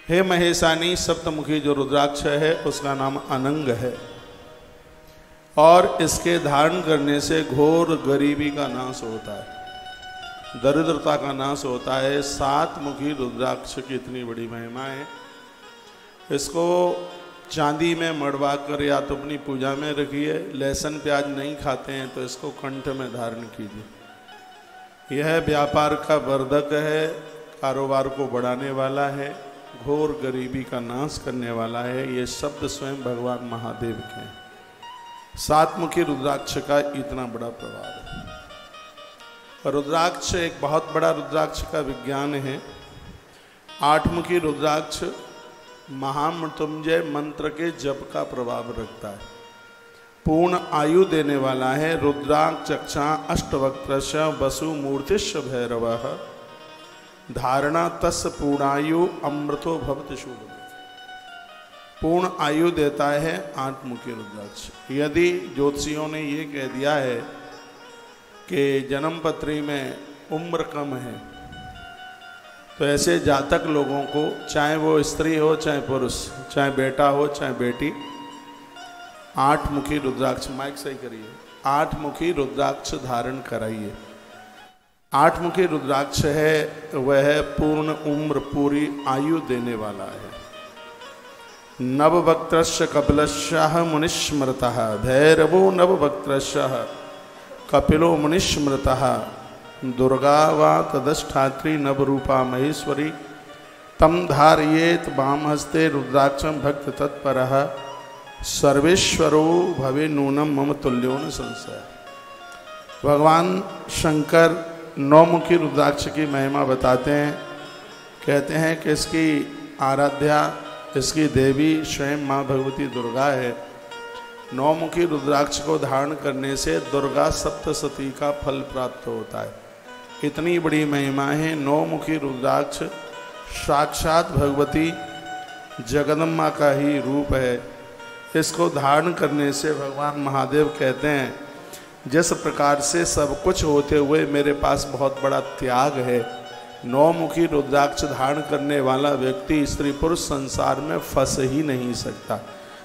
हे महेशानी, सप्तमुखी जो रुद्राक्ष है उसका नाम अनंग है और इसके धारण करने से घोर गरीबी का नाश होता है, दरिद्रता का नाश होता है। 7 मुखी रुद्राक्ष की इतनी बड़ी महिमा है। इसको चांदी में मड़वा कर या तो अपनी पूजा में रखिए, लहसुन प्याज नहीं खाते हैं तो इसको कंठ में धारण कीजिए। यह व्यापार का वर्धक है, कारोबार को बढ़ाने वाला है, घोर गरीबी का नाश करने वाला है। ये शब्द स्वयं भगवान महादेव के हैं। 7 मुखी रुद्राक्ष का इतना बड़ा प्रभाव है। रुद्राक्ष एक बहुत बड़ा रुद्राक्ष का विज्ञान है। 8 मुखी रुद्राक्ष महामृत्युंजय मंत्र के जप का प्रभाव रखता है। पूर्ण आयु देने वाला है। रुद्राक्ष चक्षा अष्टवक्त्रश वसु मूर्तिश्च भैरवः धारणा तस् पूर्णायु अमृतो भवति शूल। पूर्ण आयु देता है 8 मुखी रुद्राक्ष। यदि ज्योतिषियों ने ये कह दिया है कि जन्म पत्री में उम्र कम है तो ऐसे जातक लोगों को, चाहे वो स्त्री हो चाहे पुरुष, चाहे बेटा हो चाहे बेटी, 8 मुखी रुद्राक्ष, माइक सही करिए, 8 मुखी रुद्राक्ष धारण कराइए। 8 मुखी रुद्राक्ष है वह पूर्ण उम्र, पूरी आयु देने वाला है। नववक्त्रस्य कपिलस्य मुनिस्मृतः भैरवो नववक्त्रस्य कपिलो मुनिस्मृतः दुर्गा वा तदष्ठात्री नवरूपा महेश्वरी तम धारयेत वाम हस्ते रुद्राक्षं भक्त तत्परः सर्वेश्वरो भवे नूनम मम तुल्यो न संशय। भगवान शंकर 9 मुखी रुद्राक्ष की महिमा बताते हैं। कहते हैं कि इसकी आराध्या, इसकी देवी स्वयं माँ भगवती दुर्गा है। 9 मुखी रुद्राक्ष को धारण करने से दुर्गा सप्तशती का फल प्राप्त होता है। इतनी बड़ी महिमा है। 9 मुखी रुद्राक्ष साक्षात भगवती जगदम्बा का ही रूप है। इसको धारण करने से भगवान महादेव कहते हैं, जिस प्रकार से सब कुछ होते हुए मेरे पास बहुत बड़ा त्याग है, 9 मुखी रुद्राक्ष धारण करने वाला व्यक्ति स्त्री पुरुष संसार में फंस ही नहीं सकता।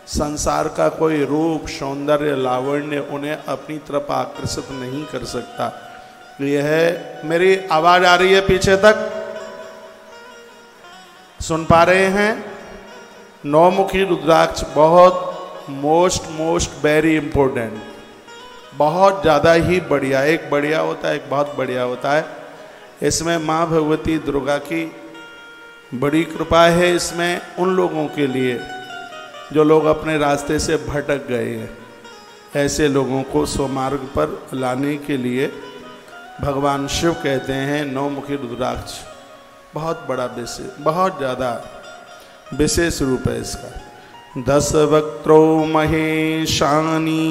संसार का कोई रूप, सौंदर्य, लावण्य उन्हें अपनी तरफ आकर्षित नहीं कर सकता। यह है, मेरी आवाज आ रही है पीछे तक? सुन पा रहे हैं? 9 मुखी रुद्राक्ष बहुत मोस्ट वेरी इंपॉर्टेंट, बहुत ज़्यादा ही बढ़िया। एक बढ़िया होता है, एक बहुत बढ़िया होता है। इसमें माँ भगवती दुर्गा की बड़ी कृपा है। इसमें उन लोगों के लिए जो लोग अपने रास्ते से भटक गए हैं, ऐसे लोगों को स्वमार्ग पर लाने के लिए भगवान शिव कहते हैं 9 मुखी रुद्राक्ष बहुत बड़ा विशेष, बहुत ज़्यादा विशेष रूप है इसका। 10 वक्त्रो महेशानी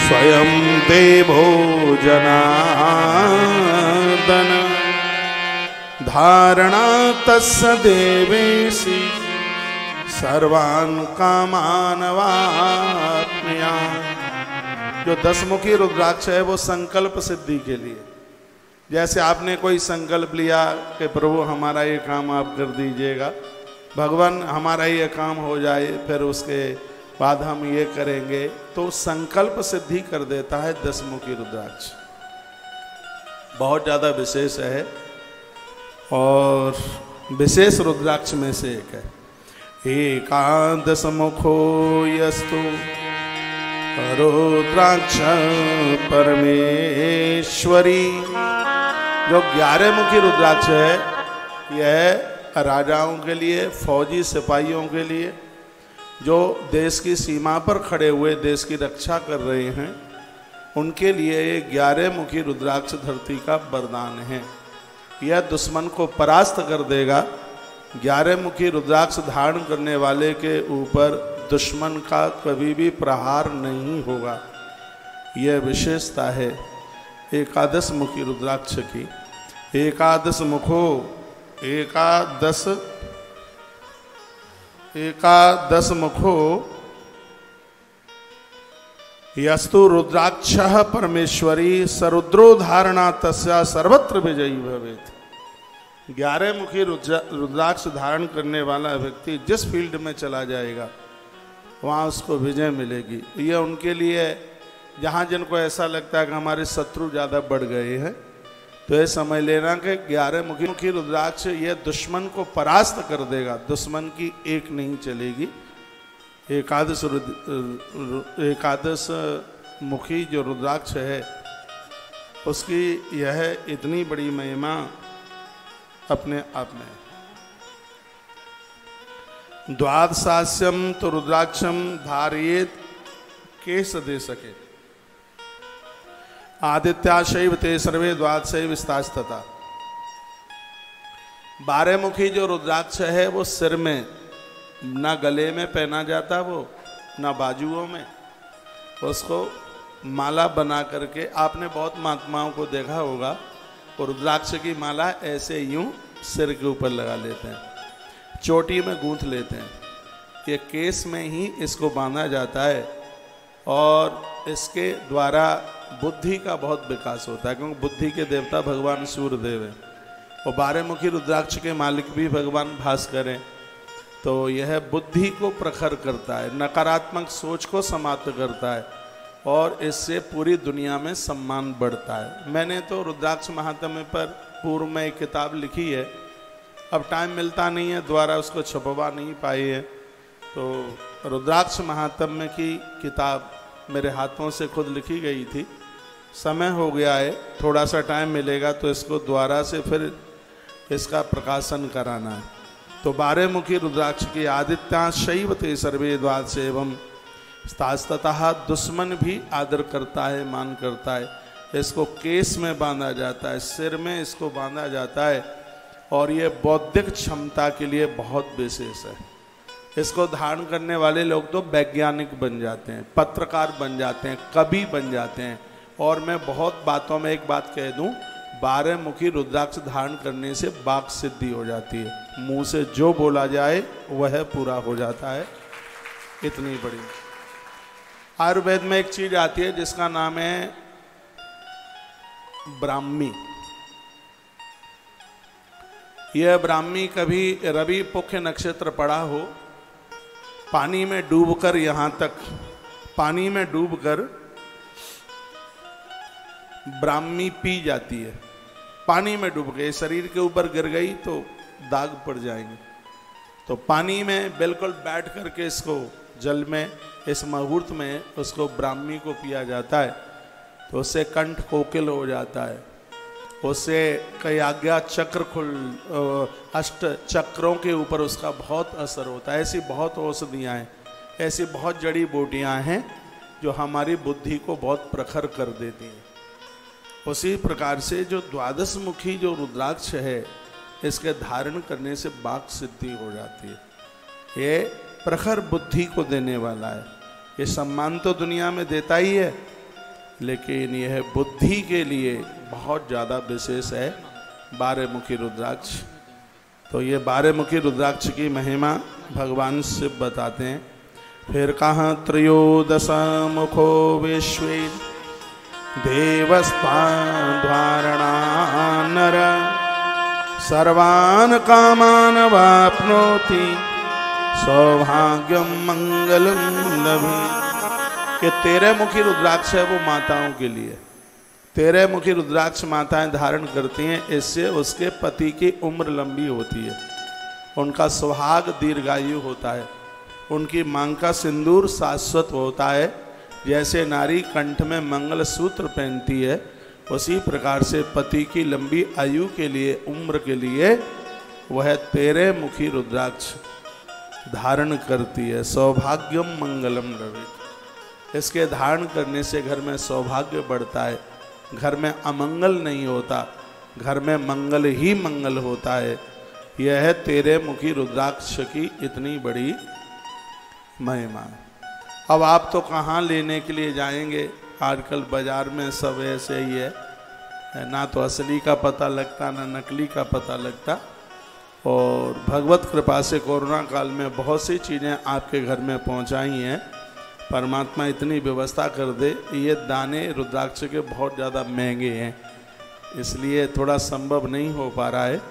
स्वयं देवो जनार्दन धारणा तस्य देवेशी सर्वान् कामान् वाप्नुयात्। जो 10 मुखी रुद्राक्ष है वो संकल्प सिद्धि के लिए, जैसे आपने कोई संकल्प लिया कि प्रभु हमारा ये काम आप कर दीजिएगा, भगवान हमारा ये काम हो जाए, फिर उसके बाद हम ये करेंगे, तो संकल्प सिद्धि कर देता है 10 मुखी रुद्राक्ष। बहुत ज़्यादा विशेष है और विशेष रुद्राक्ष में से एक है। एकादश मुखो यस्तु रुद्राक्ष परमेश्वरी। जो 11 मुखी रुद्राक्ष है यह राजाओं के लिए, फौजी सिपाहियों के लिए, जो देश की सीमा पर खड़े हुए देश की रक्षा कर रहे हैं, उनके लिए ये 11 मुखी रुद्राक्ष धरती का वरदान है। यह दुश्मन को परास्त कर देगा। 11 मुखी रुद्राक्ष धारण करने वाले के ऊपर दुश्मन का कभी भी प्रहार नहीं होगा। यह विशेषता है एकादश मुखी रुद्राक्ष की। एकादश मुखो, एकादश मुखो यस्तु रुद्राक्ष परमेश्वरी सरुद्रो धारणा तस्या सर्वत्र विजयी भवेत्। 11 मुखी रुद्राक्ष धारण करने वाला व्यक्ति जिस फील्ड में चला जाएगा वहाँ उसको विजय मिलेगी। ये उनके लिए जहाँ जिनको ऐसा लगता है कि हमारे शत्रु ज़्यादा बढ़ गए हैं, तो ये समझ लेना कि 11 मुखी रुद्राक्ष ये दुश्मन को परास्त कर देगा, दुश्मन की एक नहीं चलेगी। एकादश मुखी जो रुद्राक्ष है उसकी यह इतनी बड़ी महिमा अपने आप में। द्वादशास्यम तो रुद्राक्षम धारयेत केश दे सके, आदित्याशैव ते सर्वे द्वादशैव स्तास्तता। 12 मुखी जो रुद्राक्ष है वो सिर में, ना गले में पहना जाता, वो ना बाजुओं में, उसको माला बना करके, आपने बहुत महात्माओं को देखा होगा, वो रुद्राक्ष की माला ऐसे यूं सिर के ऊपर लगा लेते हैं, चोटी में गूंथ लेते हैं। ये केस में ही इसको बांधा जाता है और इसके द्वारा बुद्धि का बहुत विकास होता है, क्योंकि बुद्धि के देवता भगवान सूर्यदेव हैं और 12 मुखी रुद्राक्ष के मालिक भी भगवान भास्कर हैं। तो यह बुद्धि को प्रखर करता है, नकारात्मक सोच को समाप्त करता है और इससे पूरी दुनिया में सम्मान बढ़ता है। मैंने तो रुद्राक्ष महात्म्य पर पूर्व में एक किताब लिखी है, अब टाइम मिलता नहीं है, द्वारा उसको छपवा नहीं पाई है। तो रुद्राक्ष महात्म्य की किताब मेरे हाथों से खुद लिखी गई थी, समय हो गया है, थोड़ा सा टाइम मिलेगा तो इसको द्वारा से फिर इसका प्रकाशन कराना है। तो 12 मुखी रुद्राक्ष की आदित्याशैव ते सर्वे द्वादश एवं स्तास्ततः, दुश्मन भी आदर करता है, मान करता है। इसको केस में बांधा जाता है, सिर में इसको बांधा जाता है और ये बौद्धिक क्षमता के लिए बहुत विशेष है। इसको धारण करने वाले लोग तो वैज्ञानिक बन जाते हैं, पत्रकार बन जाते हैं, कवि बन जाते हैं। और मैं बहुत बातों में एक बात कह दूं, 12 मुखी रुद्राक्ष धारण करने से वाक सिद्धि हो जाती है, मुंह से जो बोला जाए वह पूरा हो जाता है। इतनी बड़ी आयुर्वेद में एक चीज आती है जिसका नाम है ब्राह्मी। यह ब्राह्मी कभी रवि पुख्य नक्षत्र पड़ा हो, पानी में डूबकर, यहां तक पानी में डूबकर ब्राह्मी पी जाती है, पानी में डूब गई, शरीर के ऊपर गिर गई तो दाग पड़ जाएंगे। तो पानी में बिल्कुल बैठ करके इसको जल में, इस मुहूर्त में उसको ब्राह्मी को पिया जाता है तो उससे कंठ कोकिल हो जाता है, उससे कई आज्ञा चक्र अष्ट चक्रों के ऊपर उसका बहुत असर होता है। ऐसी बहुत औषधियाँ हैं, ऐसी बहुत जड़ी बूटियाँ हैं जो हमारी बुद्धि को बहुत प्रखर कर देती हैं। उसी प्रकार से जो 12 मुखी जो रुद्राक्ष है, इसके धारण करने से वाक सिद्धि हो जाती है। ये प्रखर बुद्धि को देने वाला है। ये सम्मान तो दुनिया में देता ही है, लेकिन यह बुद्धि के लिए बहुत ज़्यादा विशेष है 12 मुखी रुद्राक्ष। तो ये 12 मुखी रुद्राक्ष की महिमा भगवान शिव बताते हैं। फिर कहाँ त्रयोदश मुखो विश्वे देवस्तान धारणा नर सर्वान कामान वाप्नोति सौभाग्यम मंगलम लभे। ये 13 मुखी रुद्राक्ष है वो माताओं के लिए। 13 मुखी रुद्राक्ष माताएं धारण करती हैं, इससे उसके पति की उम्र लंबी होती है, उनका सुहाग दीर्घायु होता है, उनकी मांग का सिंदूर शाश्वत होता है। जैसे नारी कंठ में मंगल सूत्र पहनती है, उसी प्रकार से पति की लंबी आयु के लिए, उम्र के लिए वह 13 मुखी रुद्राक्ष धारण करती है। सौभाग्यम मंगलम रवि। इसके धारण करने से घर में सौभाग्य बढ़ता है, घर में अमंगल नहीं होता, घर में मंगल ही मंगल होता है। यह है 13 मुखी रुद्राक्ष की इतनी बड़ी महिमा। अब आप तो कहाँ लेने के लिए जाएंगे, आजकल बाजार में सब ऐसे ही है, ना तो असली का पता लगता ना नकली का पता लगता। और भगवत कृपा से कोरोना काल में बहुत सी चीज़ें आपके घर में पहुंचाई हैं। परमात्मा इतनी व्यवस्था कर दे। ये दाने रुद्राक्ष के बहुत ज़्यादा महंगे हैं, इसलिए थोड़ा संभव नहीं हो पा रहा है,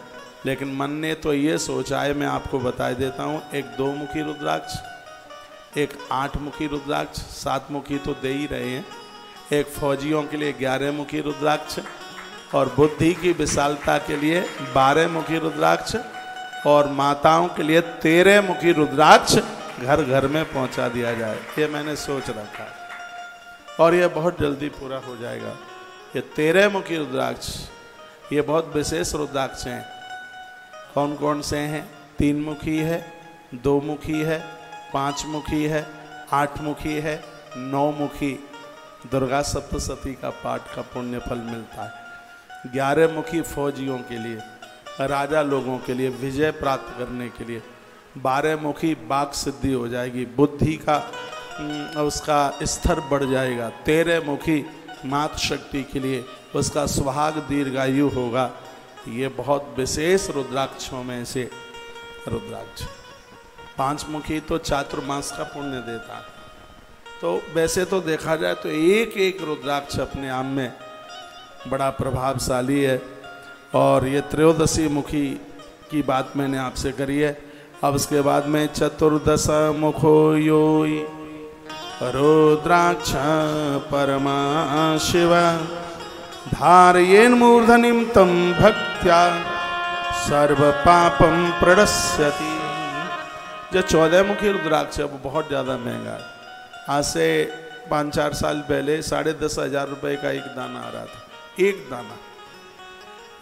लेकिन मन ने तो ये सोचा है, मैं आपको बता देता हूँ, एक 2 मुखी रुद्राक्ष, एक 8 मुखी रुद्राक्ष, 7 मुखी तो दे ही रहे हैं, एक फौजियों के लिए 11 मुखी रुद्राक्ष, और बुद्धि की विशालता के लिए 12 मुखी रुद्राक्ष, और माताओं के लिए 13 मुखी रुद्राक्ष घर घर में पहुंचा दिया जाए। ये मैंने सोच रखा है और ये बहुत जल्दी पूरा हो जाएगा। ये 13 मुखी रुद्राक्ष, ये बहुत विशेष रुद्राक्ष हैं। कौन कौन से हैं? 3 मुखी है, 2 मुखी है, 5 मुखी है, 8 मुखी है, 9 मुखी दुर्गा सप्तशती का पाठ का पुण्य फल मिलता है। 11 मुखी फौजियों के लिए, राजा लोगों के लिए, विजय प्राप्त करने के लिए। 12 मुखी बाक सिद्धि हो जाएगी, बुद्धि का उसका स्तर बढ़ जाएगा। 13 मुखी मात शक्ति के लिए, उसका सुहाग दीर्घायु होगा। ये बहुत विशेष रुद्राक्षों में से रुद्राक्ष। 5 मुखी तो चातुर्मास का पुण्य देता है। तो वैसे तो देखा जाए तो एक एक रुद्राक्ष अपने आप में बड़ा प्रभावशाली है। और ये 13 मुखी की बात मैंने आपसे करी है। अब उसके बाद में 14 मुखो योई रुद्राक्ष परमा शिव धारयेन मूर्धनिम तम भक्त्या सर्व पापम प्रणश्यति। जो 14 मुखी रुद्राक्ष है वो बहुत ज़्यादा महंगा है। आज से 5-4 साल पहले 10,500 रुपये का एक दाना आ रहा था, एक दाना।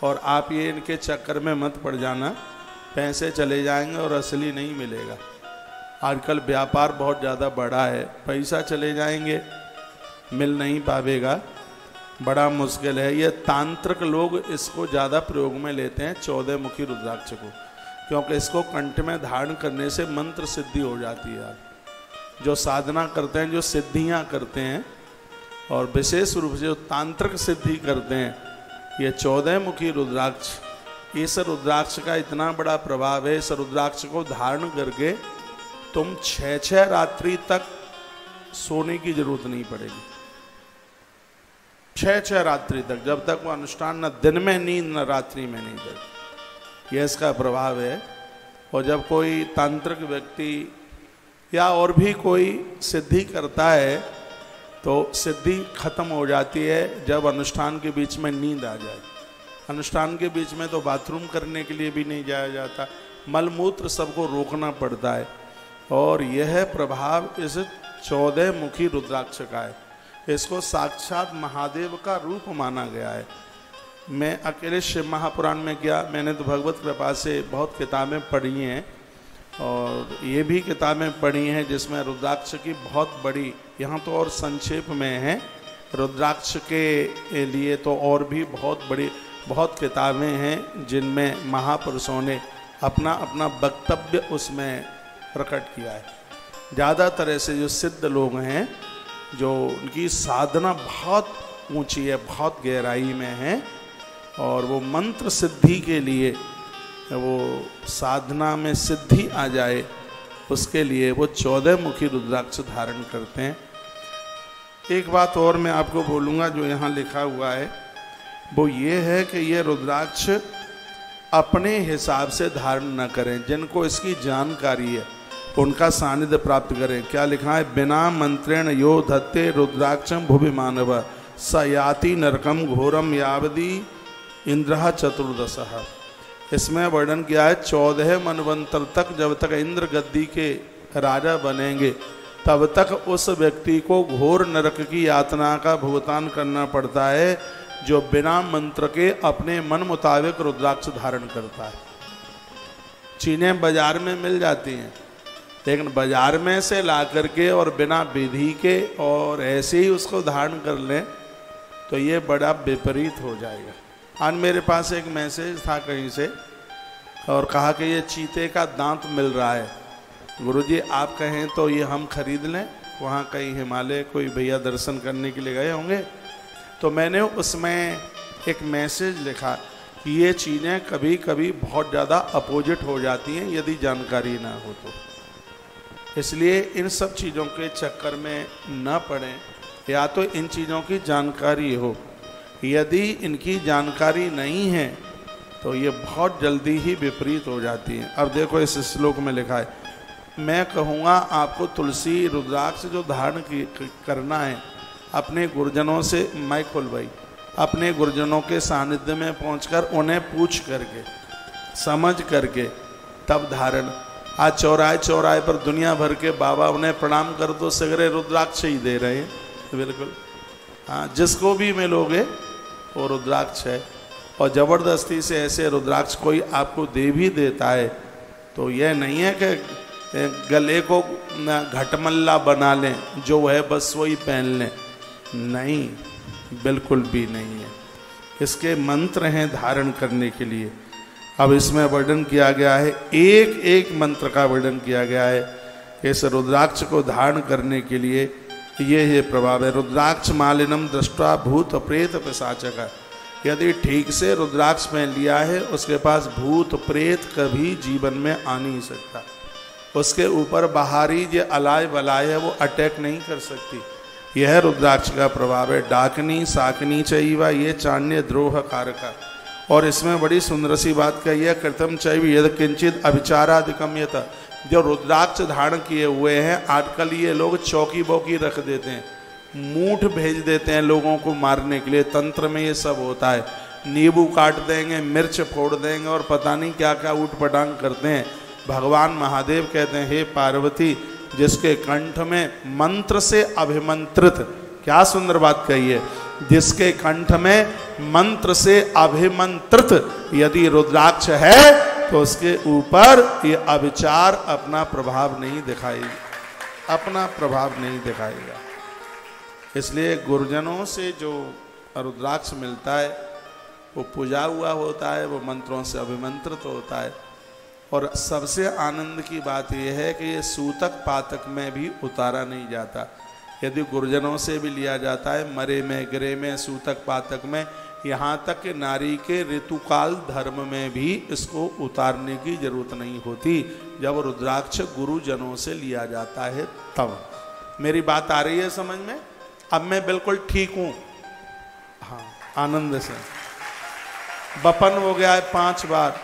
और आप ये इनके चक्कर में मत पड़ जाना, पैसे चले जाएंगे और असली नहीं मिलेगा। आजकल व्यापार बहुत ज़्यादा बढ़ा है, पैसा चले जाएंगे, मिल नहीं पावेगा, बड़ा मुश्किल है। ये तांत्रिक लोग इसको ज़्यादा प्रयोग में लेते हैं 14 मुखी रुद्राक्ष को, क्योंकि इसको कंठ में धारण करने से मंत्र सिद्धि हो जाती है। जो साधना करते हैं, जो सिद्धियां करते हैं, और विशेष रूप से जो तांत्रिक सिद्धि करते हैं, ये 14 मुखी रुद्राक्ष, इस रुद्राक्ष का इतना बड़ा प्रभाव है। इस रुद्राक्ष को धारण करके तुम 6 रात्रि तक सोने की जरूरत नहीं पड़ेगी। 6 रात्रि तक, जब तक वो अनुष्ठान न दिन में नींद न रात्रि में नींद है, यह इसका प्रभाव है। और जब कोई तांत्रिक व्यक्ति या और भी कोई सिद्धि करता है तो सिद्धि खत्म हो जाती है जब अनुष्ठान के बीच में नींद आ जाए। अनुष्ठान के बीच में तो बाथरूम करने के लिए भी नहीं जाया जाता, मलमूत्र सबको रोकना पड़ता है। और यह प्रभाव इस 14 मुखी रुद्राक्ष का है। इसको साक्षात महादेव का रूप माना गया है। मैं अकेले शिव महापुराण में गया, मैंने तो भगवत कृपा से बहुत किताबें पढ़ी हैं, और ये भी किताबें पढ़ी हैं जिसमें रुद्राक्ष की बहुत बड़ी, यहाँ तो और संक्षेप में है, रुद्राक्ष के लिए तो और भी बहुत बड़ी बहुत किताबें हैं जिनमें महापुरुषों ने अपना अपना वक्तव्य उसमें प्रकट किया है। ज़्यादातर ऐसे जो सिद्ध लोग हैं, जो उनकी साधना बहुत ऊंची है, बहुत गहराई में है, और वो मंत्र सिद्धि के लिए, वो साधना में सिद्धि आ जाए उसके लिए वो 14 मुखी रुद्राक्ष धारण करते हैं। एक बात और मैं आपको बोलूँगा जो यहाँ लिखा हुआ है, वो ये है कि ये रुद्राक्ष अपने हिसाब से धारण न करें। जिनको इसकी जानकारी है उनका सानिध्य प्राप्त करें। क्या लिखा है? बिना मंत्रेण यो धत्ते रुद्राक्षम भुवि मानव स याति नरकम घोरम यावदी इंद्र चतुर्दशः। इसमें वर्णन किया है 14 मनवंतर तक, जब तक इंद्र गद्दी के राजा बनेंगे तब तक उस व्यक्ति को घोर नरक की यातना का भुगतान करना पड़ता है जो बिना मंत्र के अपने मन मुताबिक रुद्राक्ष धारण करता है। चीनें बाजार में मिल जाती हैं, लेकिन बाजार में से ला करके और बिना विधि के और ऐसे ही उसको धारण कर लें तो ये बड़ा विपरीत हो जाएगा। आज मेरे पास एक मैसेज था कहीं से, और कहा कि ये चीते का दांत मिल रहा है, गुरुजी आप कहें तो ये हम खरीद लें। वहाँ कहीं हिमालय कोई भैया दर्शन करने के लिए गए होंगे, तो मैंने उसमें एक मैसेज लिखा कि ये चीज़ें कभी कभी बहुत ज़्यादा अपोजिट हो जाती हैं यदि जानकारी ना हो तो। इसलिए इन सब चीज़ों के चक्कर में न पड़ें, या तो इन चीज़ों की जानकारी हो। यदि इनकी जानकारी नहीं है तो ये बहुत जल्दी ही विपरीत हो जाती हैं। अब देखो इस श्लोक में लिखा है, मैं कहूँगा आपको तुलसी रुद्राक्ष जो धारण करना है अपने गुरुजनों से, मैं खोल भाई, अपने गुरुजनों के सानिध्य में पहुंचकर उन्हें पूछ करके समझ करके तब धारण। आज चौराहे चौराहे पर दुनिया भर के बाबा उन्हें प्रणाम कर दो, सगरे रुद्राक्ष ही दे रहे हैं। बिल्कुल हाँ, जिसको भी मिलोगे वो रुद्राक्ष है। और ज़बरदस्ती से ऐसे रुद्राक्ष कोई आपको दे भी देता है तो यह नहीं है कि गले को घटमल्ला बना लें, जो है बस वही पहन लें, नहीं, बिल्कुल भी नहीं है। इसके मंत्र हैं धारण करने के लिए। अब इसमें वर्णन किया गया है, एक एक मंत्र का वर्णन किया गया है कि इस रुद्राक्ष को धारण करने के लिए ये प्रभाव है। रुद्राक्ष मालिनम दृष्टा भूत प्रेत पिशाचक, यदि ठीक से रुद्राक्ष पहन लिया है उसके पास भूत प्रेत कभी जीवन में आ नहीं सकता। उसके ऊपर बाहरी जो अलाय वलाय है वो अटैक नहीं कर सकती। यह रुद्राक्ष का प्रभाव है। डाकनी साकनी चैवा ये चाण्य द्रोह कारका। और इसमें बड़ी सुंदर सी बात कही है, कृतम चैव यद किंचित अभिचाराधिकम यत। जो रुद्राक्ष धारण किए हुए हैं आजकल ये लोग चौकी बौकी रख देते हैं, मूठ भेज देते हैं लोगों को मारने के लिए। तंत्र में ये सब होता है, नींबू काट देंगे, मिर्च फोड़ देंगे और पता नहीं क्या क्या ऊट पटांग करते हैं। भगवान महादेव कहते हैं, हे पार्वती, जिसके कंठ में मंत्र से अभिमंत्रित, क्या सुंदर बात कही है, जिसके कंठ में मंत्र से अभिमंत्रित यदि रुद्राक्ष है तो उसके ऊपर ये अविचार अपना प्रभाव नहीं दिखाएगा, अपना प्रभाव नहीं दिखाएगा। इसलिए गुरुजनों से जो रुद्राक्ष मिलता है वो पूजा हुआ होता है, वो मंत्रों से अभिमंत्रित होता है। और सबसे आनंद की बात यह है कि ये सूतक पातक में भी उतारा नहीं जाता। यदि गुरुजनों से भी लिया जाता है, मरे में गिरे में सूतक पातक में, यहाँ तक कि नारी के ऋतुकाल धर्म में भी इसको उतारने की जरूरत नहीं होती जब रुद्राक्ष गुरुजनों से लिया जाता है तब। मेरी बात आ रही है समझ में? अब मैं बिल्कुल ठीक हूँ, हाँ, आनंद से। बपन हो गया है 5 बार,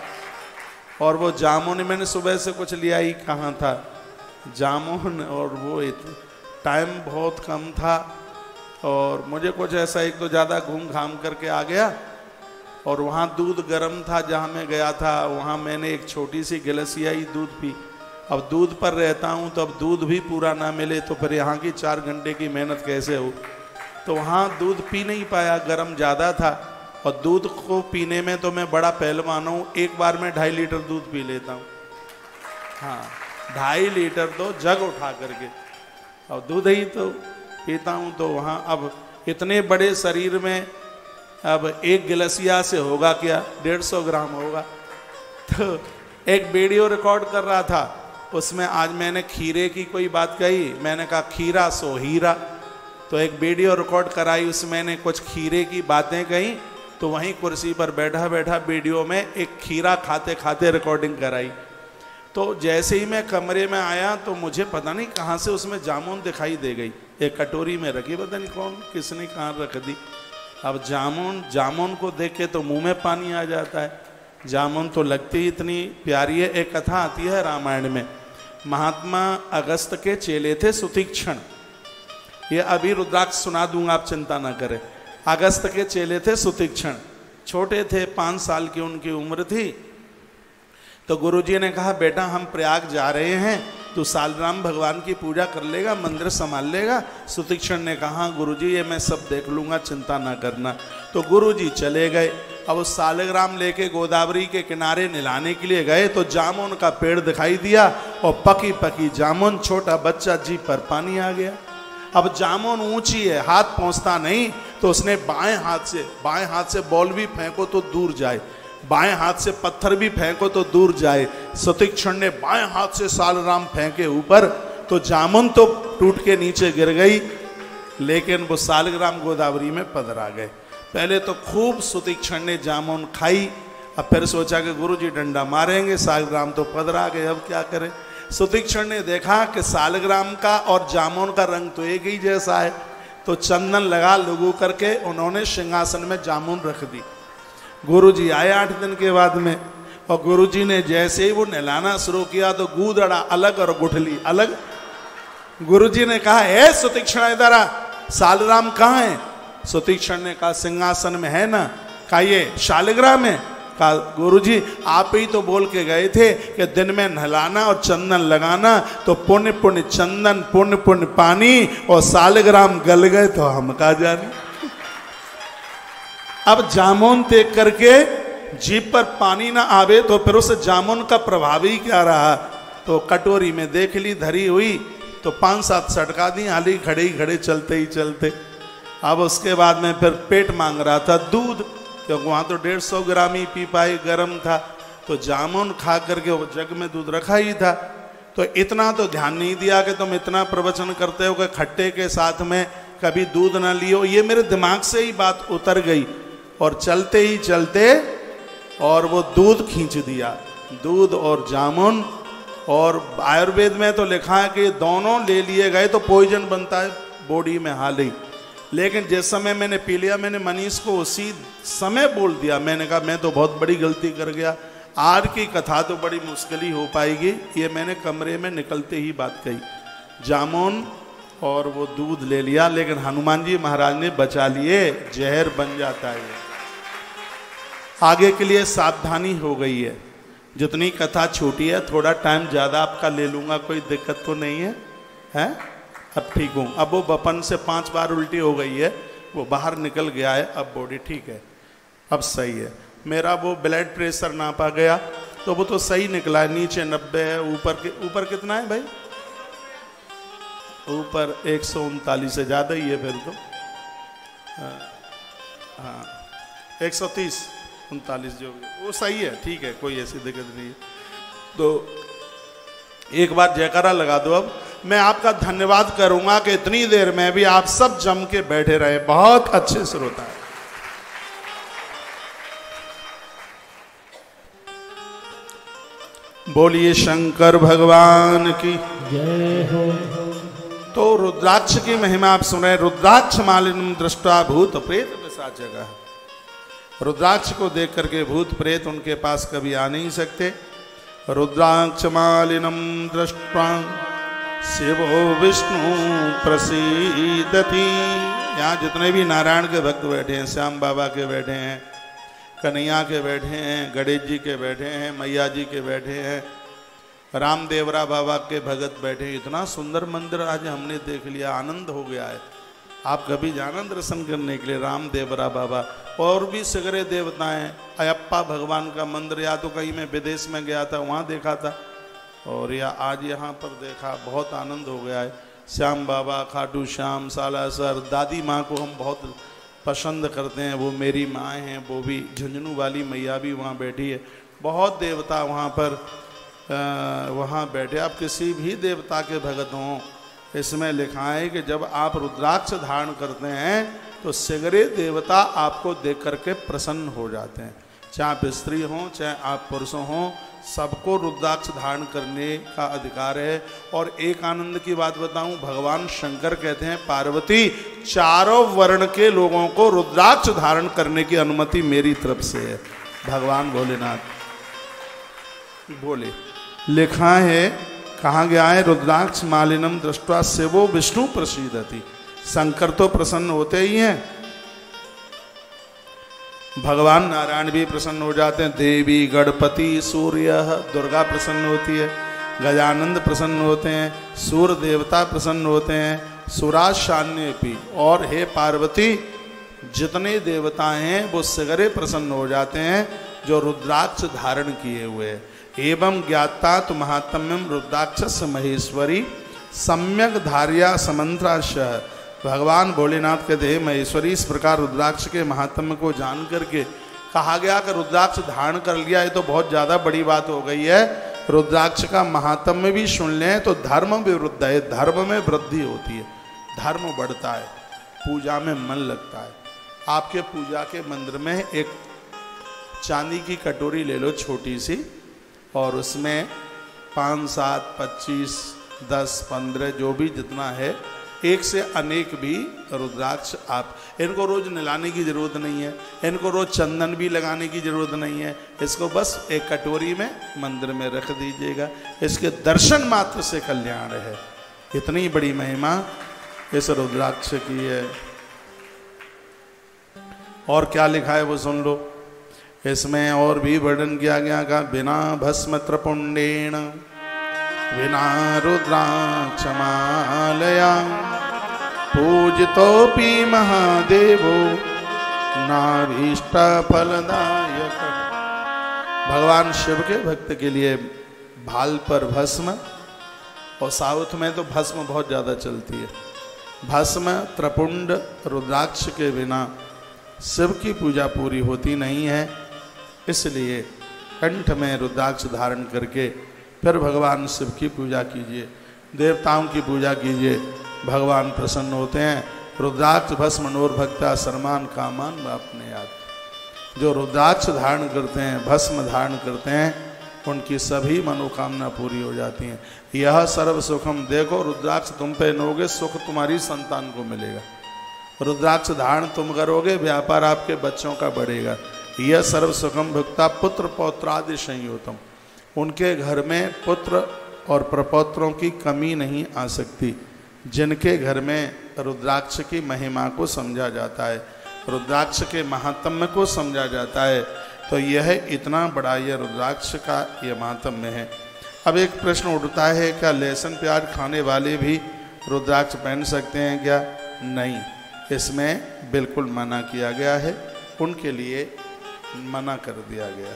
और वो जामुन मैंने सुबह से कुछ लिया ही कहाँ था, जामुन, और वो टाइम बहुत कम था और मुझे कुछ ऐसा एक तो ज़्यादा घूम घाम करके आ गया। और वहाँ दूध गर्म था जहाँ मैं गया था, वहाँ मैंने एक छोटी सी गिलसिया ही दूध पी। अब दूध पर रहता हूँ तो अब दूध भी पूरा ना मिले तो फिर यहाँ की 4 घंटे की मेहनत कैसे हो। तो वहाँ दूध पी नहीं पाया, गर्म ज़्यादा था। और दूध को पीने में तो मैं बड़ा पहलवान हूँ, एक बार में 2.5 लीटर दूध पी लेता हूँ। हाँ, 2.5 लीटर तो जग उठा करके, और दूध ही तो पीता हूँ। तो वहाँ अब इतने बड़े शरीर में अब एक गिलसिया से होगा क्या, 150 ग्राम होगा। तो एक वीडियो रिकॉर्ड कर रहा था, उसमें आज मैंने खीरे की कोई बात कही, मैंने कहा खीरा सो हीरा। तो एक वीडियो रिकॉर्ड कराई, उसमें मैंने कुछ खीरे की बातें कही, तो वहीं कुर्सी पर बैठा बैठा वीडियो में एक खीरा खाते खाते रिकॉर्डिंग कराई। तो जैसे ही मैं कमरे में आया तो मुझे पता नहीं कहाँ से उसमें जामुन दिखाई दे गई, एक कटोरी में रखी, पता नहीं कौन किसने कहाँ रख दी। अब जामुन को देख के तो मुंह में पानी आ जाता है। जामुन तो लगती ही इतनी प्यारी है। एक कथा आती है रामायण में, महात्मा अगस्त के चेले थे सुतीक्षण। ये अभी रुद्राक्ष सुना दूंगा, आप चिंता ना करें। अगस्त के चेले थे सुतीक्षण, छोटे थे, 5 साल की उनकी उम्र थी। तो गुरुजी ने कहा, बेटा हम प्रयाग जा रहे हैं, तू सालग्राम भगवान की पूजा कर लेगा, मंदिर संभाल लेगा। सुतीक्षण ने कहा, गुरुजी ये मैं सब देख लूँगा, चिंता ना करना। तो गुरुजी चले गए। अब उस सालग्राम लेके गोदावरी के किनारे नहलाने के लिए गए तो जामुन का पेड़ दिखाई दिया, और पकी पकी जामुन, छोटा बच्चा जी पर पानी आ गया। अब जामुन ऊंची है, हाथ पहुँचता नहीं, तो उसने बाएं हाथ से बॉल भी फेंको तो दूर जाए, बाएं हाथ से पत्थर भी फेंको तो दूर जाए। सुतीक्षण ने बाएं हाथ से सालग्राम फेंके ऊपर, तो जामुन तो टूट के नीचे गिर गई, लेकिन वो सालग्राम गोदावरी में पधरा गए। पहले तो खूब सुतीक्षण ने जामुन खाई, अब फिर सोचा कि गुरुजी डंडा मारेंगे, सालग्राम तो पधरा गए, अब क्या करें। सुतीक्षण ने देखा कि सालग्राम का और जामुन का रंग तो एक ही जैसा है, तो चंदन लगा लगू करके उन्होंने सिंहासन में जामुन रख दी। गुरुजी आए 8 दिन के बाद में, और गुरुजी ने जैसे ही वो नहलाना शुरू किया तो गूदड़ा अलग और गुठली अलग। गुरुजी ने कहा, हे सुतीक्षण इधर आ, सालराम कहाँ है? सुतीक्षण ने कहा, सिंहासन में है ना। कहा, ये शालिग्राम है? कहा, गुरुजी आप ही तो बोल के गए थे कि दिन में नहलाना और चंदन लगाना, तो पुण्य पुण्य चंदन, पुण्य पुण्य पानी, और सालग्राम गल गए तो हम कहा जाने। अब जामुन देख करके जीभ पर पानी ना आवे तो फिर उस जामुन का प्रभाव ही क्या रहा। तो कटोरी में देख ली धरी हुई, तो 5-7 सटका दी, हाली खड़े ही खड़े चलते ही चलते। अब उसके बाद में फिर पेट मांग रहा था दूध, क्योंकि वहाँ तो 150 ग्राम ही पी पाई, गर्म था। तो जामुन खा करके वो जग में दूध रखा ही था। तो इतना तो ध्यान नहीं दिया कि तुम इतना प्रवचन करते हो कि खट्टे के साथ में कभी दूध ना लियो। ये मेरे दिमाग से ही बात उतर गई, और चलते ही चलते और वो दूध खींच दिया, दूध और जामुन। और आयुर्वेद में तो लिखा है कि दोनों ले लिए गए तो पॉइजन बनता है बॉडी में हाल ही। लेकिन जिस समय मैंने पी लिया, मैंने मनीष को उसी समय बोल दिया, मैंने कहा मैं तो बहुत बड़ी गलती कर गया, आज की कथा तो बड़ी मुश्किल ही हो पाएगी। ये मैंने कमरे में निकलते ही बात कही। जामुन और वो दूध ले लिया, लेकिन हनुमान जी महाराज ने बचा लिए, जहर बन जाता है। आगे के लिए सावधानी हो गई है। जितनी कथा छोटी है, थोड़ा टाइम ज़्यादा आपका ले लूँगा, कोई दिक्कत तो नहीं है, हैं? अब ठीक हूँ। अब वो बपन से 5 बार उल्टी हो गई है, वो बाहर निकल गया है, अब बॉडी ठीक है, अब सही है। मेरा वो ब्लड प्रेशर नापा गया तो वो तो सही निकला है, नीचे 90 है, ऊपर कितना है भाई? ऊपर 139 से ज़्यादा ही है फिर तो। हाँ 130-39 जो भी, वो सही है, ठीक है, कोई ऐसी दिक्कत नहीं है। तो एक बार जयकारा लगा दो। अब मैं आपका धन्यवाद करूंगा कि इतनी देर में भी आप सब जम के बैठे रहे, बहुत अच्छे श्रोता है। बोलिए शंकर भगवान की जय हो। तो रुद्राक्ष की महिमा आप सुन रहे। रुद्राक्ष मालिनम दृष्टा भूत प्रेत पिशाच जगह। रुद्राक्ष को देख करके भूत प्रेत उनके पास कभी आ नहीं सकते। रुद्राक्ष मालिनम दृष्टा शिवो विष्णु प्रसीदति। यहाँ जितने भी नारायण के भक्त बैठे हैं, श्याम बाबा के बैठे हैं, कन्हैया के बैठे हैं, गणेश जी के बैठे हैं, मैया जी के बैठे हैं, रामदेवरा बाबा के भगत बैठे हैं। इतना सुंदर मंदिर आज हमने देख लिया, आनंद हो गया है। आप कभी जाना दर्शन करने के लिए रामदेवरा बाबा। और भी सगरे देवता हैं, अयप्पा भगवान का मंदिर, या तो कहीं मैं विदेश में गया था वहाँ देखा था, और या आज यहाँ पर देखा, बहुत आनंद हो गया है। श्याम बाबा, खाटू श्याम, सालासर, दादी माँ को हम बहुत पसंद करते हैं, वो मेरी माँ हैं, वो भी झुंझुनू वाली मैया भी वहाँ बैठी है। बहुत देवता वहाँ पर वहाँ बैठे। आप किसी भी देवता के भगत हों, इसमें लिखा है कि जब आप रुद्राक्ष धारण करते हैं तो सगरे देवता आपको देख करके प्रसन्न हो जाते हैं। चाहे आप स्त्री हों चाहे आप पुरुष हों, सबको रुद्राक्ष धारण करने का अधिकार है। और एक आनंद की बात बताऊं, भगवान शंकर कहते हैं पार्वती, चारों वर्ण के लोगों को रुद्राक्ष धारण करने की अनुमति मेरी तरफ से है। भगवान भोलेनाथ बोले, लिखा है, कहाँ गया है, रुद्राक्ष मालिनम दृष्टा शिवो विष्णु प्रसीदति। शंकर तो प्रसन्न होते ही हैं, भगवान नारायण भी प्रसन्न हो जाते हैं। देवी गणपति सूर्य, दुर्गा प्रसन्न होती है, गजानंद प्रसन्न होते हैं, सूर्य देवता प्रसन्न होते हैं, सुराशान्य भी। और हे पार्वती, जितने देवता हैं वो सगरे प्रसन्न हो जाते हैं जो रुद्राक्ष धारण किए हुए हैं। एवं ज्ञाता तो महात्म्यम रुद्राक्ष महेश्वरी सम्यक धार्या समंत्राश। भगवान भोलेनाथ कहते हैं महेश्वरी, इस प्रकार रुद्राक्ष के महात्म्य को जान करके कहा गया कि रुद्राक्ष धारण कर लिया, ये तो बहुत ज़्यादा बड़ी बात हो गई है। रुद्राक्ष का महात्म्य भी सुन लें तो धर्म विवृद्ध है, धर्म में वृद्धि होती है, धर्म बढ़ता है, पूजा में मन लगता है। आपके पूजा के मंदिर में एक चांदी की कटोरी ले लो छोटी सी, और उसमें 5, 7, 25, 10, 15 जो भी जितना है एक से अनेक भी रुद्राक्ष आप, इनको रोज नहलाने की जरूरत नहीं है, इनको रोज चंदन भी लगाने की जरूरत नहीं है, इसको बस एक कटोरी में मंदिर में रख दीजिएगा, इसके दर्शन मात्र से कल्याण है। इतनी बड़ी महिमा इस रुद्राक्ष की है। और क्या लिखा है वो सुन लो। इसमें और भी वर्णन किया गया का बिना भस्म त्रपुंडेन विना रुद्राक्षमालया पूजितोपि महादेवो नाभीष्ट फलदायक। भगवान शिव के भक्त के लिए भाल पर भस्म, और साउथ में तो भस्म बहुत ज़्यादा चलती है, भस्म त्रपुंड रुद्राक्ष के बिना शिव की पूजा पूरी होती नहीं है। इसलिए कंठ में रुद्राक्ष धारण करके फिर भगवान शिव की पूजा कीजिए, देवताओं की पूजा कीजिए, भगवान प्रसन्न होते हैं। रुद्राक्ष भस्म नोर्भक्ता सर्मान कामान अपने याद। जो रुद्राक्ष धारण करते हैं, भस्म धारण करते हैं, उनकी सभी मनोकामना पूरी हो जाती हैं। यह सर्व सुखम, देखो रुद्राक्ष तुम पहनोगे, सुख तुम्हारी संतान को मिलेगा। रुद्राक्ष धारण तुम करोगे, व्यापार आपके बच्चों का बढ़ेगा। यह सर्व सुखम भुक्ता पुत्र पौत्रादि संयोतम, उनके घर में पुत्र और प्रपौत्रों की कमी नहीं आ सकती। जिनके घर में रुद्राक्ष की महिमा को समझा जाता है, रुद्राक्ष के महात्म्य को समझा जाता है, तो यह इतना बड़ा यह रुद्राक्ष का यह महात्म्य है। अब एक प्रश्न उठता है, क्या लहसुन प्याज खाने वाले भी रुद्राक्ष पहन सकते हैं क्या? नहीं, इसमें बिल्कुल मना किया गया है, उनके लिए मना कर दिया गया।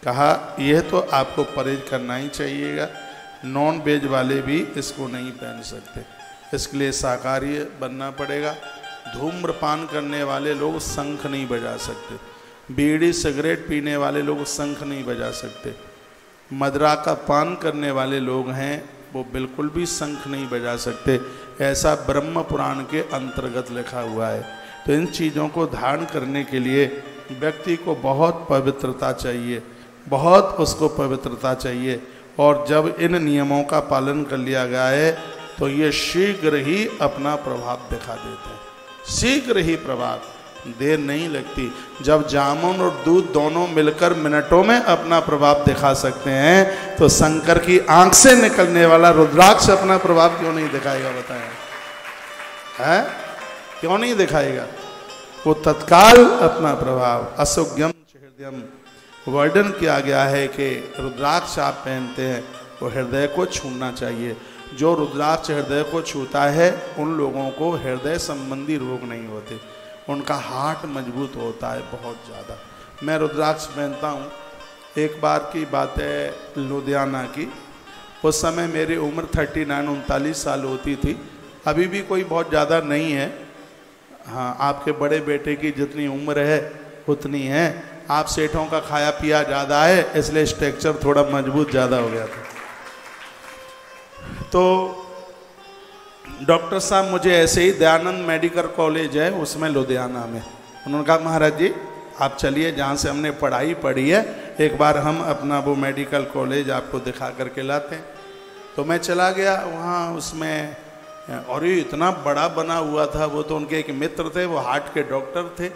कहा यह तो आपको परहेज करना ही चाहिएगा, नॉन वेज वाले भी इसको नहीं पहन सकते, इसके लिए शाकाहारी बनना पड़ेगा। धूम्रपान करने वाले लोग शंख नहीं बजा सकते, बीड़ी सिगरेट पीने वाले लोग शंख नहीं बजा सकते, मदरा का पान करने वाले लोग हैं वो बिल्कुल भी शंख नहीं बजा सकते, ऐसा ब्रह्म पुराण के अंतर्गत लिखा हुआ है। तो इन चीज़ों को धारण करने के लिए व्यक्ति को बहुत पवित्रता चाहिए, बहुत उसको पवित्रता चाहिए। और जब इन नियमों का पालन कर लिया गया है तो ये शीघ्र ही अपना प्रभाव दिखा देते हैं, शीघ्र ही प्रभाव, देर नहीं लगती। जब जामुन और दूध दोनों मिलकर मिनटों में अपना प्रभाव दिखा सकते हैं, तो शंकर की आंख से निकलने वाला रुद्राक्ष अपना प्रभाव क्यों नहीं दिखाएगा? बताएं, है क्यों नहीं दिखाएगा? वो तत्काल अपना प्रभाव। असुग्यम हृदयम वर्णन किया गया है कि रुद्राक्ष आप पहनते हैं वो हृदय को छूना चाहिए। जो रुद्राक्ष हृदय को छूता है उन लोगों को हृदय संबंधी रोग नहीं होते, उनका हार्ट मजबूत होता है बहुत ज़्यादा। मैं रुद्राक्ष पहनता हूँ। एक बार की बात है लुधियाना की, उस समय मेरी उम्र 39-39 साल होती थी, अभी भी कोई बहुत ज़्यादा नहीं है। हाँ, आपके बड़े बेटे की जितनी उम्र है उतनी है। आप सेठों का खाया पिया ज़्यादा है, इसलिए स्ट्रक्चर थोड़ा मजबूत ज़्यादा हो गया था। तो डॉक्टर साहब मुझे ऐसे ही दयानंद मेडिकल कॉलेज है उसमें लुधियाना में, उन्होंने कहा महाराज जी आप चलिए, जहाँ से हमने पढ़ाई पढ़ी है एक बार हम अपना वो मेडिकल कॉलेज आपको दिखा करके लाते हैं। तो मैं चला गया वहाँ, उसमें और ये इतना बड़ा बना हुआ था। वो तो उनके एक मित्र थे, वो हार्ट के डॉक्टर थे,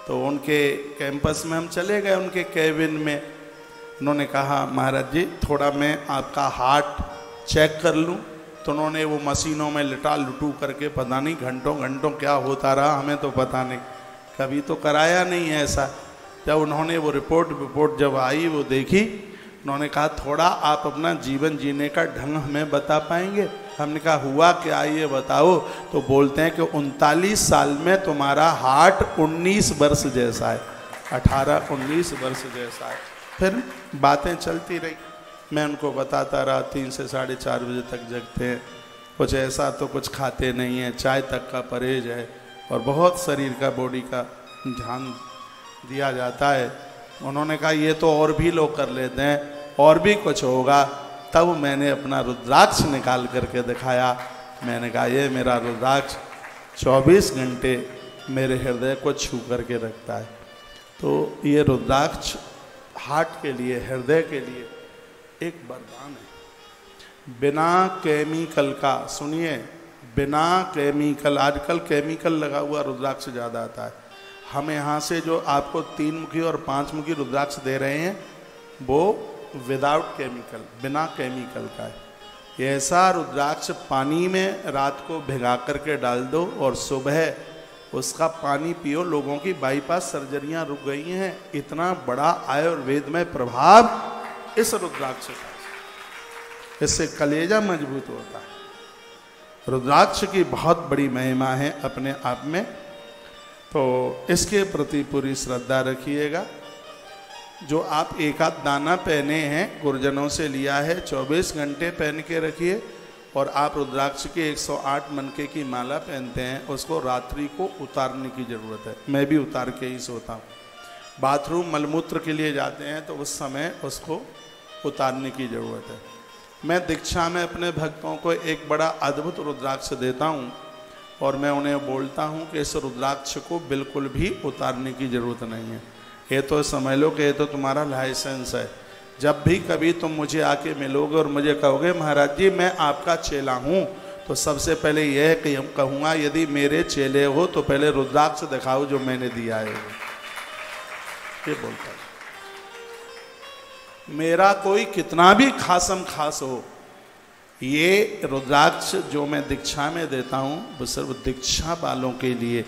तो उनके कैंपस में हम चले गए, उनके कैबिन में। उन्होंने कहा महाराज जी थोड़ा मैं आपका हार्ट चेक कर लूँ। तो उन्होंने वो मशीनों में लिटा लुटू करके पता नहीं घंटों घंटों क्या होता रहा, हमें तो पता नहीं, कभी तो कराया नहीं है ऐसा। जब उन्होंने वो रिपोर्ट जब आई वो देखी, उन्होंने कहा थोड़ा आप अपना जीवन जीने का ढंग हमें बता पाएंगे? हमने कहा हुआ क्या ये बताओ। तो बोलते हैं कि 39 साल में तुम्हारा हार्ट 19 वर्ष जैसा है, 18-19 वर्ष जैसा है। फिर बातें चलती रही, मैं उनको बताता रहा। 3 से 4:30 बजे तक जगते हैं, कुछ ऐसा तो कुछ खाते नहीं हैं, चाय तक का परहेज है, और बहुत शरीर का बॉडी का ध्यान दिया जाता है। उन्होंने कहा ये तो और भी लोग कर लेते हैं, और भी कुछ होगा। तब मैंने अपना रुद्राक्ष निकाल करके दिखाया। मैंने कहा ये मेरा रुद्राक्ष 24 घंटे मेरे हृदय को छू करके रखता है। तो ये रुद्राक्ष हार्ट के लिए, हृदय के लिए एक वरदान है। बिना केमिकल का, सुनिए, बिना केमिकल, आजकल केमिकल लगा हुआ रुद्राक्ष ज़्यादा आता है। हम यहाँ से जो आपको 3 मुखी और 5 मुखी रुद्राक्ष दे रहे हैं वो विदाउट केमिकल, बिना केमिकल का है। ऐसा रुद्राक्ष पानी में रात को भिगा करके डाल दो और सुबह उसका पानी पियो। लोगों की बाईपास सर्जरियां रुक गई हैं। इतना बड़ा आयुर्वेद में प्रभाव इस रुद्राक्ष का। इससे कलेजा मजबूत होता है। रुद्राक्ष की बहुत बड़ी महिमा है अपने आप में, तो इसके प्रति पूरी श्रद्धा रखिएगा। जो आप एक आध दाना पहने हैं, गुरुजनों से लिया है, 24 घंटे पहन के रखिए। और आप रुद्राक्ष के 108 मनके की माला पहनते हैं, उसको रात्रि को उतारने की ज़रूरत है। मैं भी उतार के ही सोता हूँ। बाथरूम मलमूत्र के लिए जाते हैं तो उस समय उसको उतारने की ज़रूरत है। मैं दीक्षा में अपने भक्तों को एक बड़ा अद्भुत रुद्राक्ष देता हूँ और मैं उन्हें बोलता हूँ कि इस रुद्राक्ष को बिल्कुल भी उतारने की ज़रूरत नहीं है। ये तो समझ लो कि ये तो तुम्हारा लाइसेंस है। जब भी कभी तुम मुझे आके मिलोगे और मुझे कहोगे महाराज जी मैं आपका चेला हूँ, तो सबसे पहले यह कहूँगा यदि मेरे चेले हो तो पहले रुद्राक्ष दिखाओ जो मैंने दिया है। ये बोलता है। मेरा कोई कितना भी खासम खास हो, ये रुद्राक्ष जो मैं दीक्षा में देता हूँ वो सिर्फ दीक्षा वालों के लिए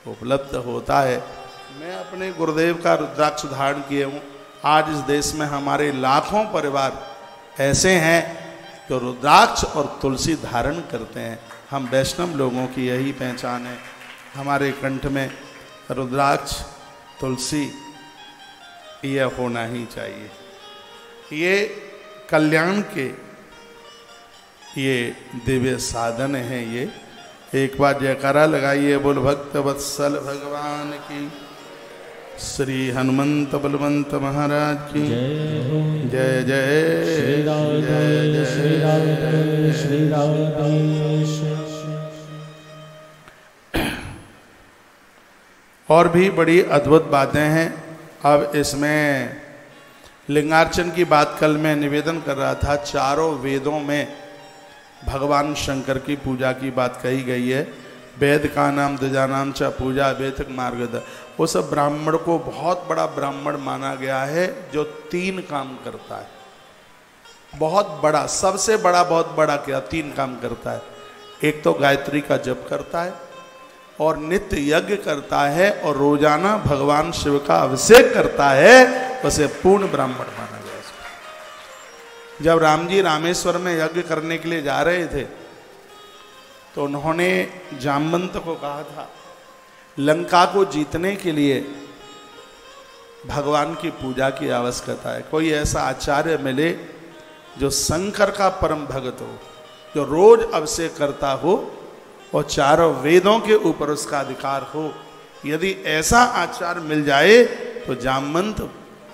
उपलब्ध होता है। मैं अपने गुरुदेव का रुद्राक्ष धारण किए हूँ। आज इस देश में हमारे लाखों परिवार ऐसे हैं जो रुद्राक्ष और तुलसी धारण करते हैं। हम वैष्णव लोगों की यही पहचान है। हमारे कंठ में रुद्राक्ष तुलसी यह होना ही चाहिए। ये कल्याण के ये दिव्य साधन हैं। ये एक बार जयकारा लगाइए, बोल भक्त वत्सल भगवान की, श्री हनुमंत बलवंत महाराज की जय जय श्री राम श्री राम श्री राम। और भी बड़ी अद्भुत बातें हैं। अब इसमें लिंगार्चन की बात कल मैं निवेदन कर रहा था। चारों वेदों में भगवान शंकर की पूजा की बात कही गई है। वेद का नाम द्विजानाम च पूजा वेद मार्गद। उस ब्राह्मण को बहुत बड़ा ब्राह्मण माना गया है जो 3 काम करता है। बहुत बड़ा, सबसे बड़ा, बहुत बड़ा क्या 3 काम करता है। एक तो गायत्री का जप करता है और नित्य यज्ञ करता है और रोजाना भगवान शिव का अभिषेक करता है। उसे पूर्ण ब्राह्मण माना गया है। जब राम जी रामेश्वर में यज्ञ करने के लिए जा रहे थे तो उन्होंने जामवंत को कहा था लंका को जीतने के लिए भगवान की पूजा की आवश्यकता है। कोई ऐसा आचार्य मिले जो शंकर का परम भक्त हो, जो रोज अभिषेक करता हो और चारों वेदों के ऊपर उसका अधिकार हो। यदि ऐसा आचार्य मिल जाए तो जामवंत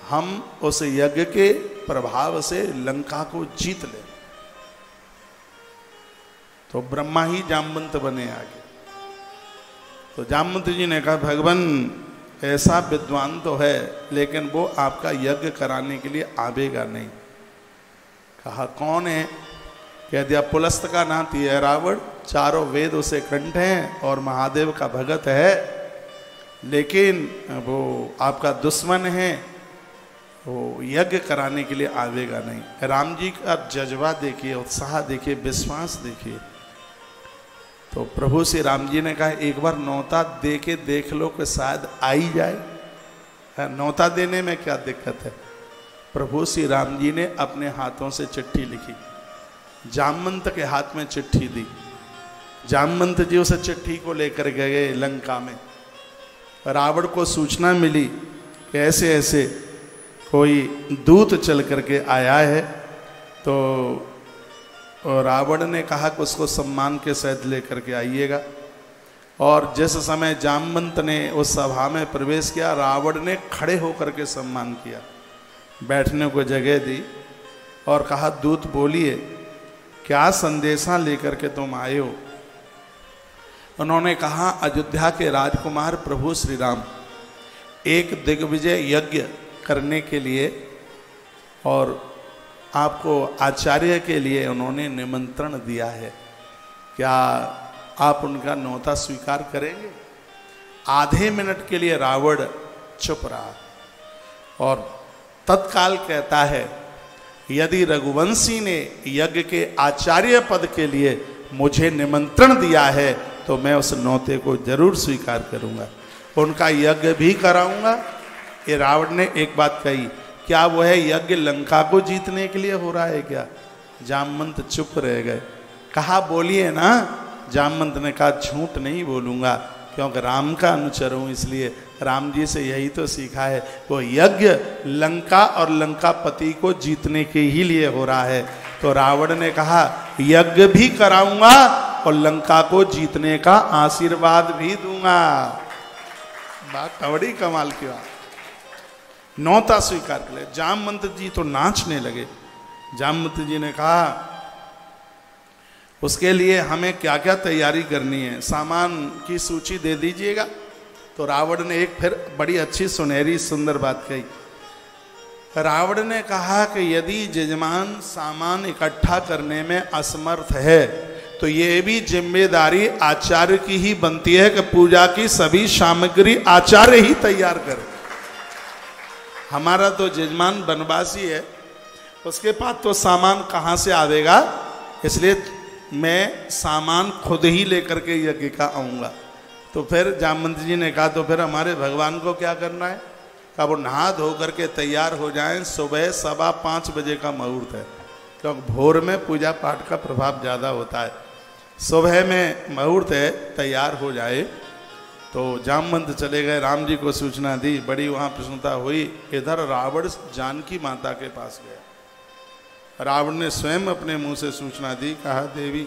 हम उस यज्ञ के प्रभाव से लंका को जीत ले। तो ब्रह्मा ही जामवंत बने आगे। तो जामवंत जी ने कहा भगवान ऐसा विद्वान तो है लेकिन वो आपका यज्ञ कराने के लिए आवेगा नहीं। कहा कौन है? कह दिया पुलस्त का नाती है रावण, चारों वेद उसे कंठ हैं और महादेव का भगत है, लेकिन वो आपका दुश्मन है, वो यज्ञ कराने के लिए आवेगा नहीं। राम जी का जज्बा देखिए, उत्साह देखिए, विश्वास देखिए। तो प्रभु श्री राम जी ने कहा एक बार न्योता दे के देख लो कि शायद आ ही जाए। न्योता देने में क्या दिक्कत है? प्रभु श्री राम जी ने अपने हाथों से चिट्ठी लिखी, जामवंत के हाथ में चिट्ठी दी। जामवंत जी उस चिट्ठी को लेकर गए लंका में। रावण को सूचना मिली कि ऐसे ऐसे कोई दूत चल करके आया है। तो रावण ने कहा कि उसको सम्मान के सहित लेकर के आइएगा। और जिस समय जामवंत ने उस सभा में प्रवेश किया, रावण ने खड़े होकर के सम्मान किया, बैठने को जगह दी और कहा दूत बोलिए क्या संदेशा लेकर के तुम आए हो? उन्होंने कहा अयोध्या के राजकुमार प्रभु श्री राम एक दिग्विजय यज्ञ करने के लिए और आपको आचार्य के लिए उन्होंने निमंत्रण दिया है। क्या आप उनका न्योता स्वीकार करेंगे? आधे मिनट के लिए रावण चुप रहा और तत्काल कहता है, यदि रघुवंशी ने यज्ञ के आचार्य पद के लिए मुझे निमंत्रण दिया है तो मैं उस न्योते को जरूर स्वीकार करूंगा, उनका यज्ञ भी कराऊंगा। ये रावण ने एक बात कही, क्या वो है यज्ञ लंका को जीतने के लिए हो रहा है क्या? जामवंत चुप रह गए। कहा बोलिए ना। जामवंत ने कहा झूठ नहीं बोलूंगा, क्योंकि राम का अनुचर हूं, इसलिए राम जी से यही तो सीखा है। वो यज्ञ लंका और लंकापति को जीतने के ही लिए हो रहा है। तो रावण ने कहा यज्ञ भी कराऊंगा और लंका को जीतने का आशीर्वाद भी दूंगा। बात बड़ी कमाल की बात। न्योता स्वीकार कर ले। जामवंत जी तो नाचने लगे। जामवंत जी ने कहा उसके लिए हमें क्या क्या तैयारी करनी है, सामान की सूची दे दीजिएगा। तो रावण ने एक फिर बड़ी अच्छी सुनहरी सुंदर बात कही। रावण ने कहा कि यदि यजमान सामान इकट्ठा करने में असमर्थ है तो ये भी जिम्मेदारी आचार्य की ही बनती है कि पूजा की सभी सामग्री आचार्य ही तैयार करे। हमारा तो यजमान बनवासी है, उसके पास तो सामान कहाँ से आवेगा, इसलिए मैं सामान खुद ही लेकर के यज्ञ का आऊँगा। तो फिर जामवंत जी ने कहा तो फिर हमारे भगवान को क्या करना है? कहा वो नहा धो करके तैयार हो जाएं, सुबह 5:15 बजे का मुहूर्त है, क्योंकि भोर में पूजा पाठ का प्रभाव ज़्यादा होता है। सुबह में मुहूर्त है, तैयार हो जाए। तो जामवंत चले गए, राम जी को सूचना दी, बड़ी वहाँ प्रसन्नता हुई। इधर रावण जानकी माता के पास गया। रावण ने स्वयं अपने मुंह से सूचना दी, कहा देवी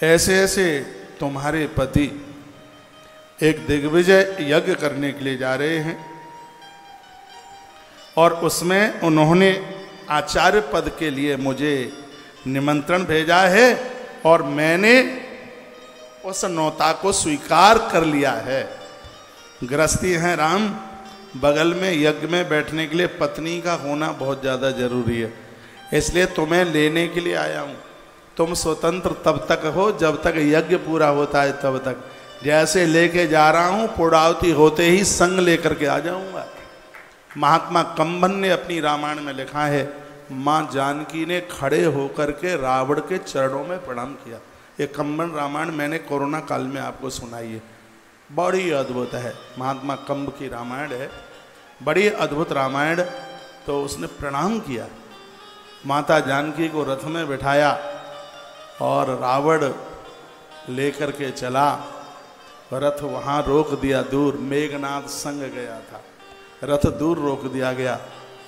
ऐसे ऐसे तुम्हारे पति एक दिग्विजय यज्ञ करने के लिए जा रहे हैं और उसमें उन्होंने आचार्य पद के लिए मुझे निमंत्रण भेजा है और मैंने उस न्योता को स्वीकार कर लिया है। गृहस्थी हैं राम, बगल में यज्ञ में बैठने के लिए पत्नी का होना बहुत ज़्यादा जरूरी है, इसलिए तुम्हें लेने के लिए आया हूँ। तुम स्वतंत्र तब तक हो जब तक यज्ञ पूरा होता है, तब तक। जैसे लेके जा रहा हूँ पूर्णाहुति होते ही संग लेकर के आ जाऊँगा। महात्मा कंबन ने अपनी रामायण में लिखा है, माँ जानकी ने खड़े होकर के रावण के चरणों में प्रणाम किया। ये कंबन रामायण मैंने कोरोना काल में आपको सुनाई है, बड़ी अद्भुत है। महात्मा कंब की रामायण है, बड़ी अद्भुत रामायण। तो उसने प्रणाम किया, माता जानकी को रथ में बिठाया और रावण लेकर के चला। रथ वहाँ रोक दिया दूर, मेघनाद संग गया था, रथ दूर रोक दिया गया।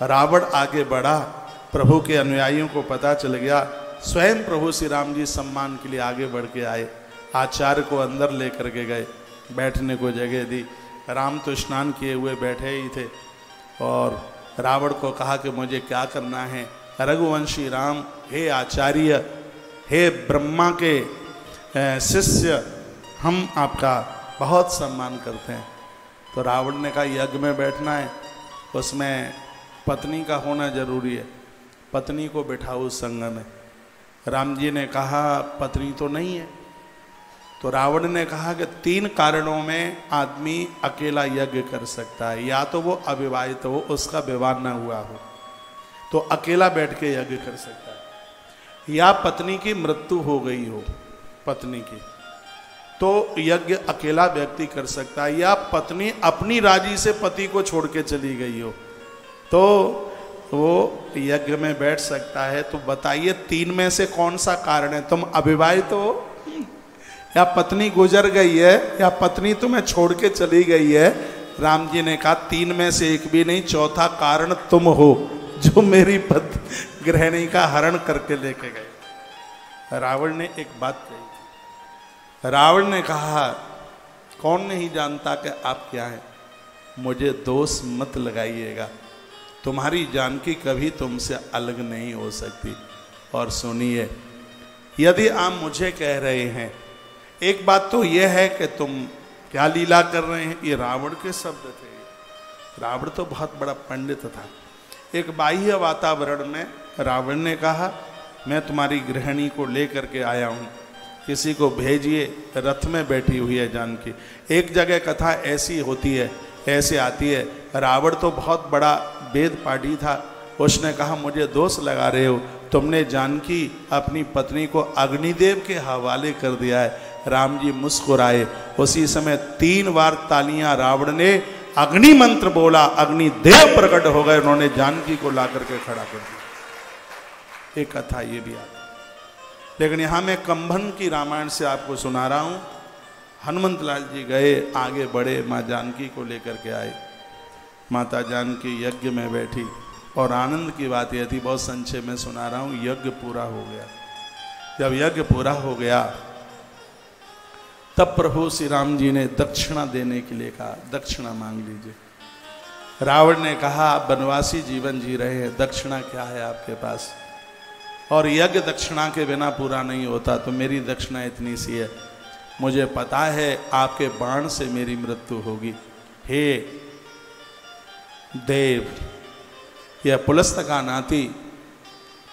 रावण आगे बढ़ा, प्रभु के अनुयायियों को पता चल गया। स्वयं प्रभु श्री राम जी सम्मान के लिए आगे बढ़ के आए, आचार्य को अंदर लेकर के गए, बैठने को जगह दी। राम तो स्नान किए हुए बैठे ही थे और रावण को कहा कि मुझे क्या करना है। रघुवंशी राम, हे आचार्य, हे ब्रह्मा के शिष्य, हम आपका बहुत सम्मान करते हैं। तो रावण ने कहा यज्ञ में बैठना है, उसमें पत्नी का होना जरूरी है, पत्नी को बिठाओ संग में। राम जी ने कहा पत्नी तो नहीं है। तो रावण ने कहा कि 3 कारणों में आदमी अकेला यज्ञ कर सकता है, या तो वो अविवाहित हो, उसका विवाह न हुआ हो तो अकेला बैठ के यज्ञ कर सकता है, या पत्नी की मृत्यु हो गई हो पत्नी की, तो यज्ञ अकेला व्यक्ति कर सकता है, या पत्नी अपनी राजी से पति को छोड़ के चली गई हो तो वो यज्ञ में बैठ सकता है। तो बताइए 3 में से कौन सा कारण है? तुम अविवाहित हो, या पत्नी गुजर गई है, या पत्नी तुम्हें छोड़ के चली गई है। राम जी ने कहा 3 में से एक भी नहीं, चौथा कारण तुम हो जो मेरी गृहिणी का हरण करके लेके गए। रावण ने एक बात कही। रावण ने कहा कौन नहीं जानता कि आप क्या हैं, मुझे दोष मत लगाइएगा, तुम्हारी जानकी कभी तुमसे अलग नहीं हो सकती। और सुनिए, यदि आप मुझे कह रहे हैं, एक बात तो यह है कि तुम क्या लीला कर रहे हैं, ये रावण के शब्द थे। रावण तो बहुत बड़ा पंडित था। एक बाह्य वातावरण में रावण ने कहा मैं तुम्हारी गृहिणी को लेकर के आया हूँ, किसी को भेजिए, रथ में बैठी हुई है जानकी। एक जगह कथा ऐसी होती है, ऐसे आती है, रावण तो बहुत बड़ा वेद पाठी था, उसने कहा मुझे दोष लगा रहे हो, तुमने जानकी अपनी पत्नी को अग्निदेव के हवाले कर दिया है। राम जी मुस्कुराए, उसी समय 3 बार तालियां, रावण ने अग्नि मंत्र बोला, अग्निदेव प्रकट हो गए, उन्होंने जानकी को ला करके खड़ा कर दिया। एक कथा ये भी आती, लेकिन यहां मैं कंभन की रामायण से आपको सुना रहा हूं। हनुमंत लाल जी गए, आगे बढ़े, माँ जानकी को लेकर के आए। माता जानकी यज्ञ में बैठी और आनंद की बात यह थी, बहुत संक्षेप में सुना रहा हूं, यज्ञ पूरा हो गया। जब यज्ञ पूरा हो गया तब प्रभु श्री राम जी ने दक्षिणा देने के लिए कहा, दक्षिणा मांग लीजिए। रावण ने कहा आप वनवासी जीवन जी रहे हैं, दक्षिणा क्या है आपके पास? और यज्ञ दक्षिणा के बिना पूरा नहीं होता, तो मेरी दक्षिणा इतनी सी है, मुझे पता है आपके बाण से मेरी मृत्यु होगी। हे देव, यह पुलस्त का नाती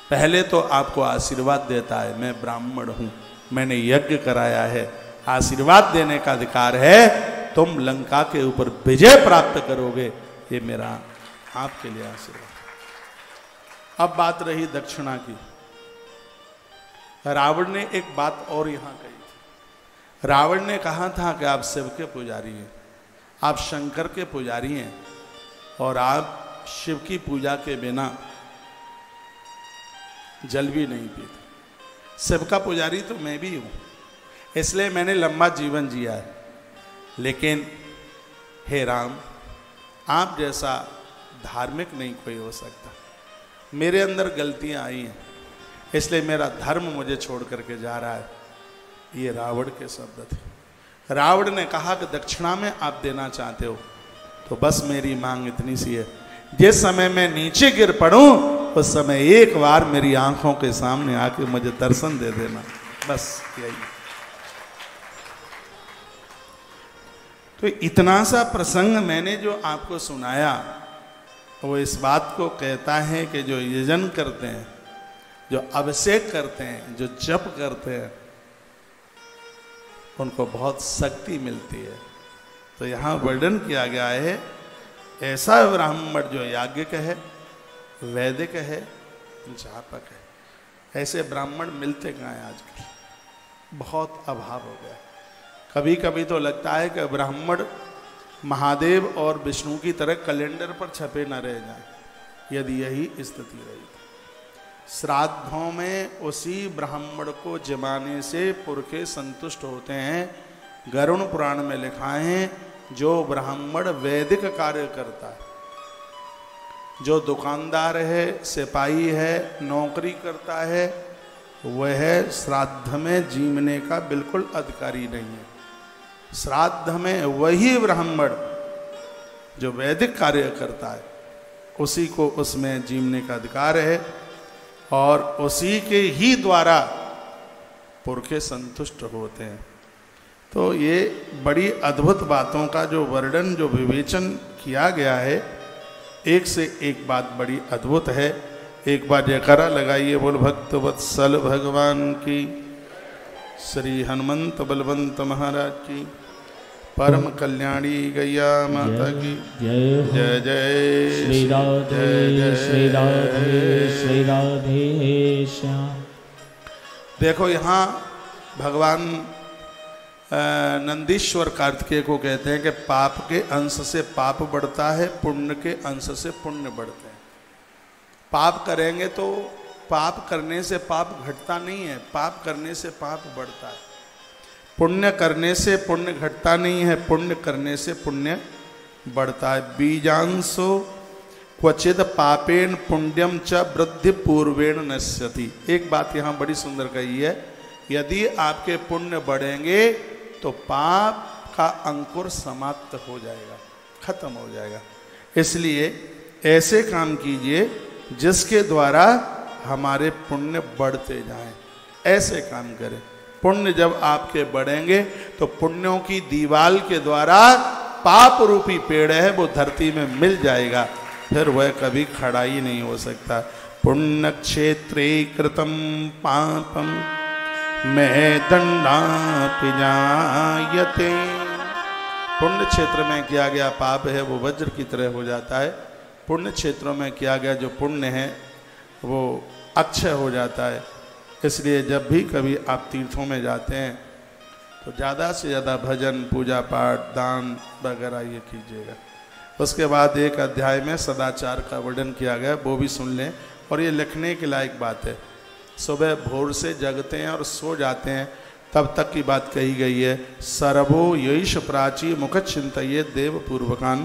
पहले तो आपको आशीर्वाद देता है, मैं ब्राह्मण हूं, मैंने यज्ञ कराया है, आशीर्वाद देने का अधिकार है, तुम लंका के ऊपर विजय प्राप्त करोगे, ये मेरा आपके लिए आशीर्वाद। अब बात रही दक्षिणा की। रावण ने एक बात और यहां कही थी। रावण ने कहा था कि आप शिव के पुजारी हैं, आप शंकर के पुजारी हैं, और आप शिव की पूजा के बिना जल भी नहीं पीते। शिव का पुजारी तो मैं भी हूं, इसलिए मैंने लंबा जीवन जिया है, लेकिन हे राम, आप जैसा धार्मिक नहीं कोई हो सकता। मेरे अंदर गलतियां आई हैं, इसलिए मेरा धर्म मुझे छोड़ करके जा रहा है। ये रावण के शब्द थे। रावण ने कहा कि दक्षिणा में आप देना चाहते हो तो बस मेरी मांग इतनी सी है, जिस समय मैं नीचे गिर पड़ूं उस समय एक बार मेरी आंखों के सामने आके मुझे दर्शन दे देना, बस यही। तो इतना सा प्रसंग मैंने जो आपको सुनाया, वो इस बात को कहता है कि जो यजन करते हैं, जो अभिषेक करते हैं, जो जप करते हैं, उनको बहुत शक्ति मिलती है। तो यहाँ वर्णन किया गया है, ऐसा ब्राह्मण जो याज्ञिक है, वैदिक है, जापक है, ऐसे ब्राह्मण मिलते कहाँ हैं आजकल, बहुत अभाव हो गया। कभी कभी तो लगता है कि ब्राह्मण महादेव और विष्णु की तरह कैलेंडर पर छपे न रह जाएं, यदि यही स्थिति रही। श्राद्धों में उसी ब्राह्मण को जमाने से पुरखे संतुष्ट होते हैं। गरुड़ पुराण में लिखा है, जो ब्राह्मण वैदिक कार्य करता है, जो दुकानदार है, सिपाही है, नौकरी करता है, वह श्राद्ध में जीवने का बिल्कुल अधिकारी नहीं है। श्राद्ध में वही ब्राह्मण जो वैदिक कार्य करता है, उसी को उसमें जीवने का अधिकार है, और उसी के ही द्वारा पुरखे संतुष्ट होते हैं। तो ये बड़ी अद्भुत बातों का जो वर्णन, जो विवेचन किया गया है, एक से एक बात बड़ी अद्भुत है। एक बार जयकारा लगाइए, बोल भक्त वत्सल भगवान की, श्री हनुमंत बलवंत महाराज की, परम कल्याणी गैया माता की जय। जय जय श्री राधे श्री राधे श्री राधे श्याम। देखो यहाँ भगवान नंदीश्वर कार्तिकेय को कहते हैं कि पाप के अंश से पाप बढ़ता है, पुण्य के अंश से पुण्य बढ़ते हैं। पाप करेंगे तो पाप करने से पाप घटता नहीं है, पाप करने से पाप बढ़ता है। पुण्य करने से पुण्य घटता नहीं है, पुण्य करने से पुण्य बढ़ता है। बीजांशो क्वचिद पापेन पुण्यम च वृद्धि पूर्वेण नश्यति। एक बात यहाँ बड़ी सुंदर कही है, यदि आपके पुण्य बढ़ेंगे तो पाप का अंकुर समाप्त हो जाएगा, खत्म हो जाएगा। इसलिए ऐसे काम कीजिए जिसके द्वारा हमारे पुण्य बढ़ते जाएं, ऐसे काम करें। पुण्य जब आपके बढ़ेंगे तो पुण्यों की दीवाल के द्वारा पाप रूपी पेड़ है वो धरती में मिल जाएगा, फिर वह कभी खड़ा ही नहीं हो सकता। पुण्य क्षेत्रे कृतम पापम मैं दंडा पिजायते। पुण्य क्षेत्र में किया गया पाप है वो वज्र की तरह हो जाता है, पुण्य क्षेत्रों में किया गया जो पुण्य है वो अक्षय हो जाता है। इसलिए जब भी कभी आप तीर्थों में जाते हैं तो ज़्यादा से ज़्यादा भजन, पूजा पाठ, दान वगैरह ये कीजिएगा। उसके बाद एक अध्याय में सदाचार का वर्णन किया गया, वो भी सुन लें और ये लिखने के लायक बात है। सुबह भोर से जगते हैं और सो जाते हैं तब तक की बात कही गई है। सर्वो यईश प्राची मुख चिंतये देव पूर्वकान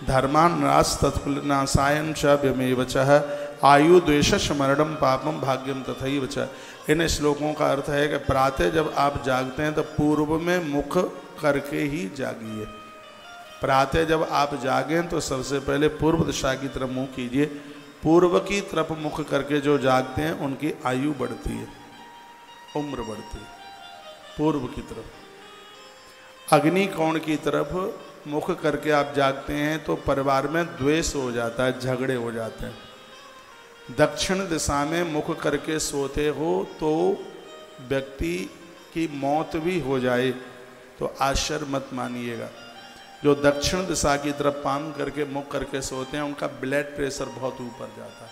धर्मान नाश तत्फलनाशायन च व्यमेव च आयु द्वेषश मरणम पापम भाग्यम तथैव च। इन श्लोकों का अर्थ है कि प्रातः जब आप जागते हैं तो पूर्व में मुख करके ही जागिए। प्रातः जब आप जागें तो सबसे पहले पूर्व दिशा की तरफ मुँह कीजिए। पूर्व की तरफ मुख करके जो जागते हैं उनकी आयु बढ़ती है, उम्र बढ़ती है। पूर्व की तरफ अग्नि कोण की तरफ मुख करके आप जागते हैं तो परिवार में द्वेष हो जाता है, झगड़े हो जाते हैं। दक्षिण दिशा में मुख करके सोते हो तो व्यक्ति की मौत भी हो जाए तो आश्चर्य मत मानिएगा। जो दक्षिण दिशा की तरफ पाम करके मुख करके सोते हैं उनका ब्लड प्रेशर बहुत ऊपर जाता है,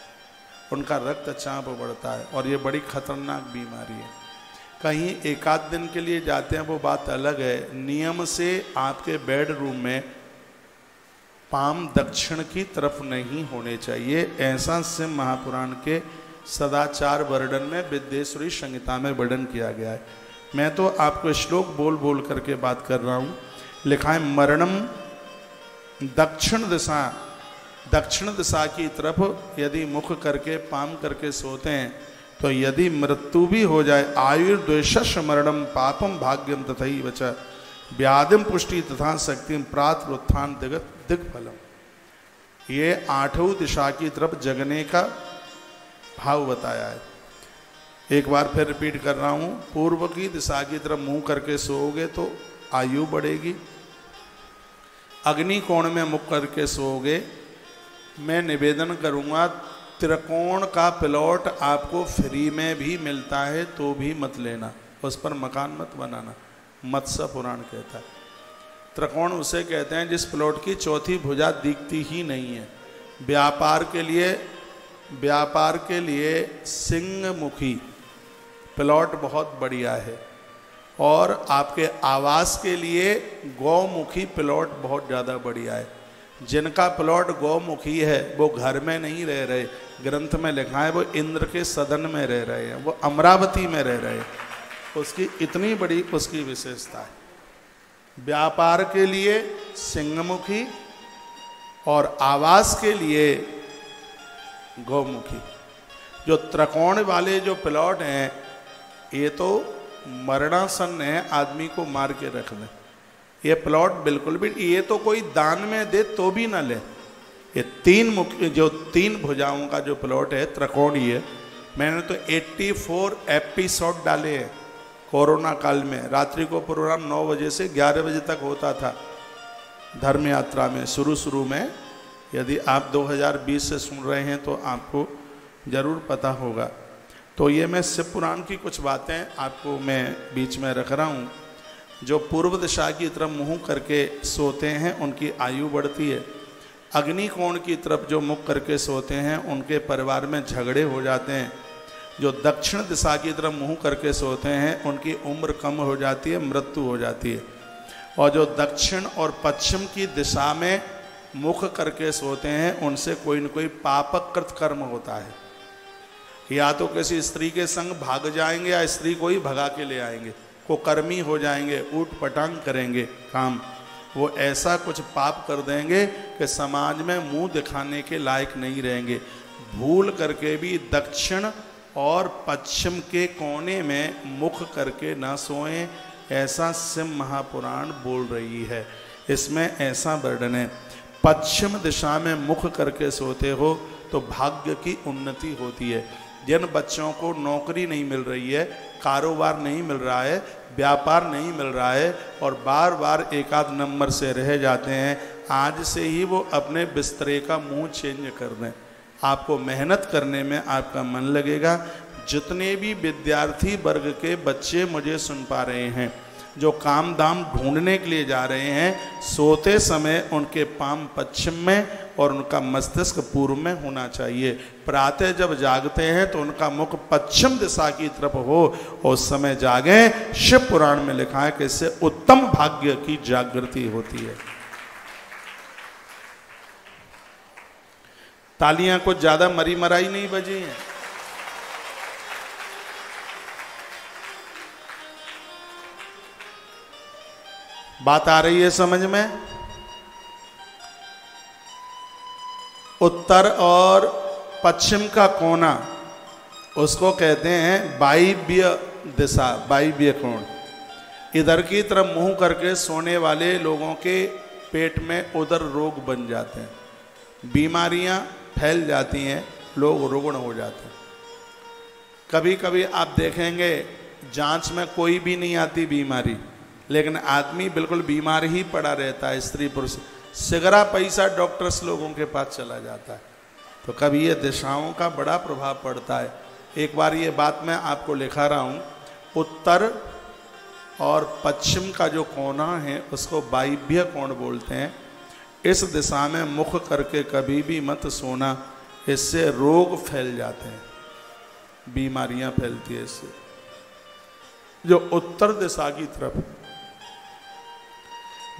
उनका रक्तचाप बढ़ता है और ये बड़ी खतरनाक बीमारी है। कहीं एक आध दिन के लिए जाते हैं वो बात अलग है। नियम से आपके बेडरूम में पाम दक्षिण की तरफ नहीं होने चाहिए, ऐसा सिंह महापुराण के सदाचार वर्णन में विद्येश्वरी संहिता में वर्णन किया गया है। मैं तो आपको श्लोक बोल बोल करके बात कर रहा हूँ। लिखा है मरणम दक्षिण दिशा की तरफ यदि मुख करके पाम करके सोते हैं तो यदि मृत्यु भी हो जाए आयुर्द्वेषश मरणम पापम भाग्यम तथैव च व्याधिम पुष्टि तथा शक्तिम प्रात उत्थान दिग्फलम। ये आठों दिशा की तरफ जगने का भाव बताया है। एक बार फिर रिपीट कर रहा हूँ, पूर्व की दिशा की तरफ मुंह करके सोओगे तो आयु बढ़ेगी। अग्नि कोण में मुख करके सोओगे। मैं निवेदन करूँगा त्रिकोण का प्लॉट आपको फ्री में भी मिलता है तो भी मत लेना, उस पर मकान मत बनाना। मत्स्य पुराण कहता है त्रिकोण उसे कहते हैं जिस प्लॉट की चौथी भुजा दिखती ही नहीं है। व्यापार के लिए सिंहमुखी प्लॉट बहुत बढ़िया है और आपके आवास के लिए गौमुखी प्लॉट बहुत ज़्यादा बढ़िया है। जिनका प्लॉट गौमुखी है वो घर में नहीं रह रहे, ग्रंथ में लिखा है वो इंद्र के सदन में रह रहे हैं, वो अमरावती में रह रहे हैं। उसकी इतनी बड़ी उसकी विशेषता है। व्यापार के लिए सिंहमुखी और आवास के लिए गौमुखी। जो त्रिकोण वाले जो प्लॉट हैं ये तो मरणासन है, आदमी को मार के रख दें। ये प्लॉट बिल्कुल भी, ये तो कोई दान में दे तो भी ना ले। ये तीन भुजाओं का जो प्लॉट है त्रिकोणीय है। मैंने तो 84 एपिसोड डाले हैं कोरोना काल में। रात्रि को प्रोग्राम 9 बजे से 11 बजे तक होता था धर्म यात्रा में शुरू में। यदि आप 2020 से सुन रहे हैं तो आपको ज़रूर पता होगा। तो ये मैं शिव पुराण की कुछ बातें आपको मैं बीच में रख रहा हूँ। जो पूर्व दिशा की तरफ मुँह करके सोते हैं उनकी आयु बढ़ती है। अग्नि कोण की तरफ जो मुख करके सोते हैं उनके परिवार में झगड़े हो जाते हैं। जो दक्षिण दिशा की तरफ मुँह करके सोते हैं उनकी उम्र कम हो जाती है, मृत्यु हो जाती है। और जो दक्षिण और पश्चिम की दिशा में मुख करके सोते हैं उनसे कोई न कोई पापकृत कर्म होता है। या तो किसी स्त्री के संग भाग जाएंगे या स्त्री को ही भगा के ले आएंगे, कुकर्मी हो जाएंगे, ऊट पटांग करेंगे काम। वो ऐसा कुछ पाप कर देंगे कि समाज में मुंह दिखाने के लायक नहीं रहेंगे। भूल करके भी दक्षिण और पश्चिम के कोने में मुख करके ना सोएं, ऐसा शिव महापुराण बोल रही है। इसमें ऐसा वर्णन है, पश्चिम दिशा में मुख करके सोते हो तो भाग्य की उन्नति होती है। जिन बच्चों को नौकरी नहीं मिल रही है, कारोबार नहीं मिल रहा है, व्यापार नहीं मिल रहा है और बार बार एक आध नंबर से रह जाते हैं, आज से ही वो अपने बिस्तरे का मुंह चेंज कर दें। आपको मेहनत करने में आपका मन लगेगा, जितने भी विद्यार्थी वर्ग के बच्चे मुझे सुन पा रहे हैं, जो काम धाम ढूंढने के लिए जा रहे हैं, सोते समय उनके पांव पश्चिम में और उनका मस्तिष्क पूर्व में होना चाहिए। प्रातः जब जागते हैं तो उनका मुख पश्चिम दिशा की तरफ हो और उस समय जागें। शिव पुराण में लिखा है कि इससे उत्तम भाग्य की जागृति होती है। तालियां कुछ ज्यादा मरी मराई नहीं बजी हैं। बात आ रही है समझ में? उत्तर और पश्चिम का कोना उसको कहते हैं वायव्य दिशा, वायव्य कोण। इधर की तरफ मुंह करके सोने वाले लोगों के पेट में उधर रोग बन जाते हैं, बीमारियां फैल जाती हैं, लोग रुग्ण हो जाते हैं। कभी कभी आप देखेंगे जांच में कोई भी नहीं आती बीमारी, लेकिन आदमी बिल्कुल बीमार ही पड़ा रहता है, स्त्री पुरुष। सिगरा पैसा डॉक्टर्स लोगों के पास चला जाता है। तो कभी ये दिशाओं का बड़ा प्रभाव पड़ता है। एक बार ये बात मैं आपको लिखा रहा हूँ, उत्तर और पश्चिम का जो कोना है उसको वायव्य कोण बोलते हैं। इस दिशा में मुख करके कभी भी मत सोना, इससे रोग फैल जाते हैं, बीमारियां फैलती है इससे। जो उत्तर दिशा की तरफ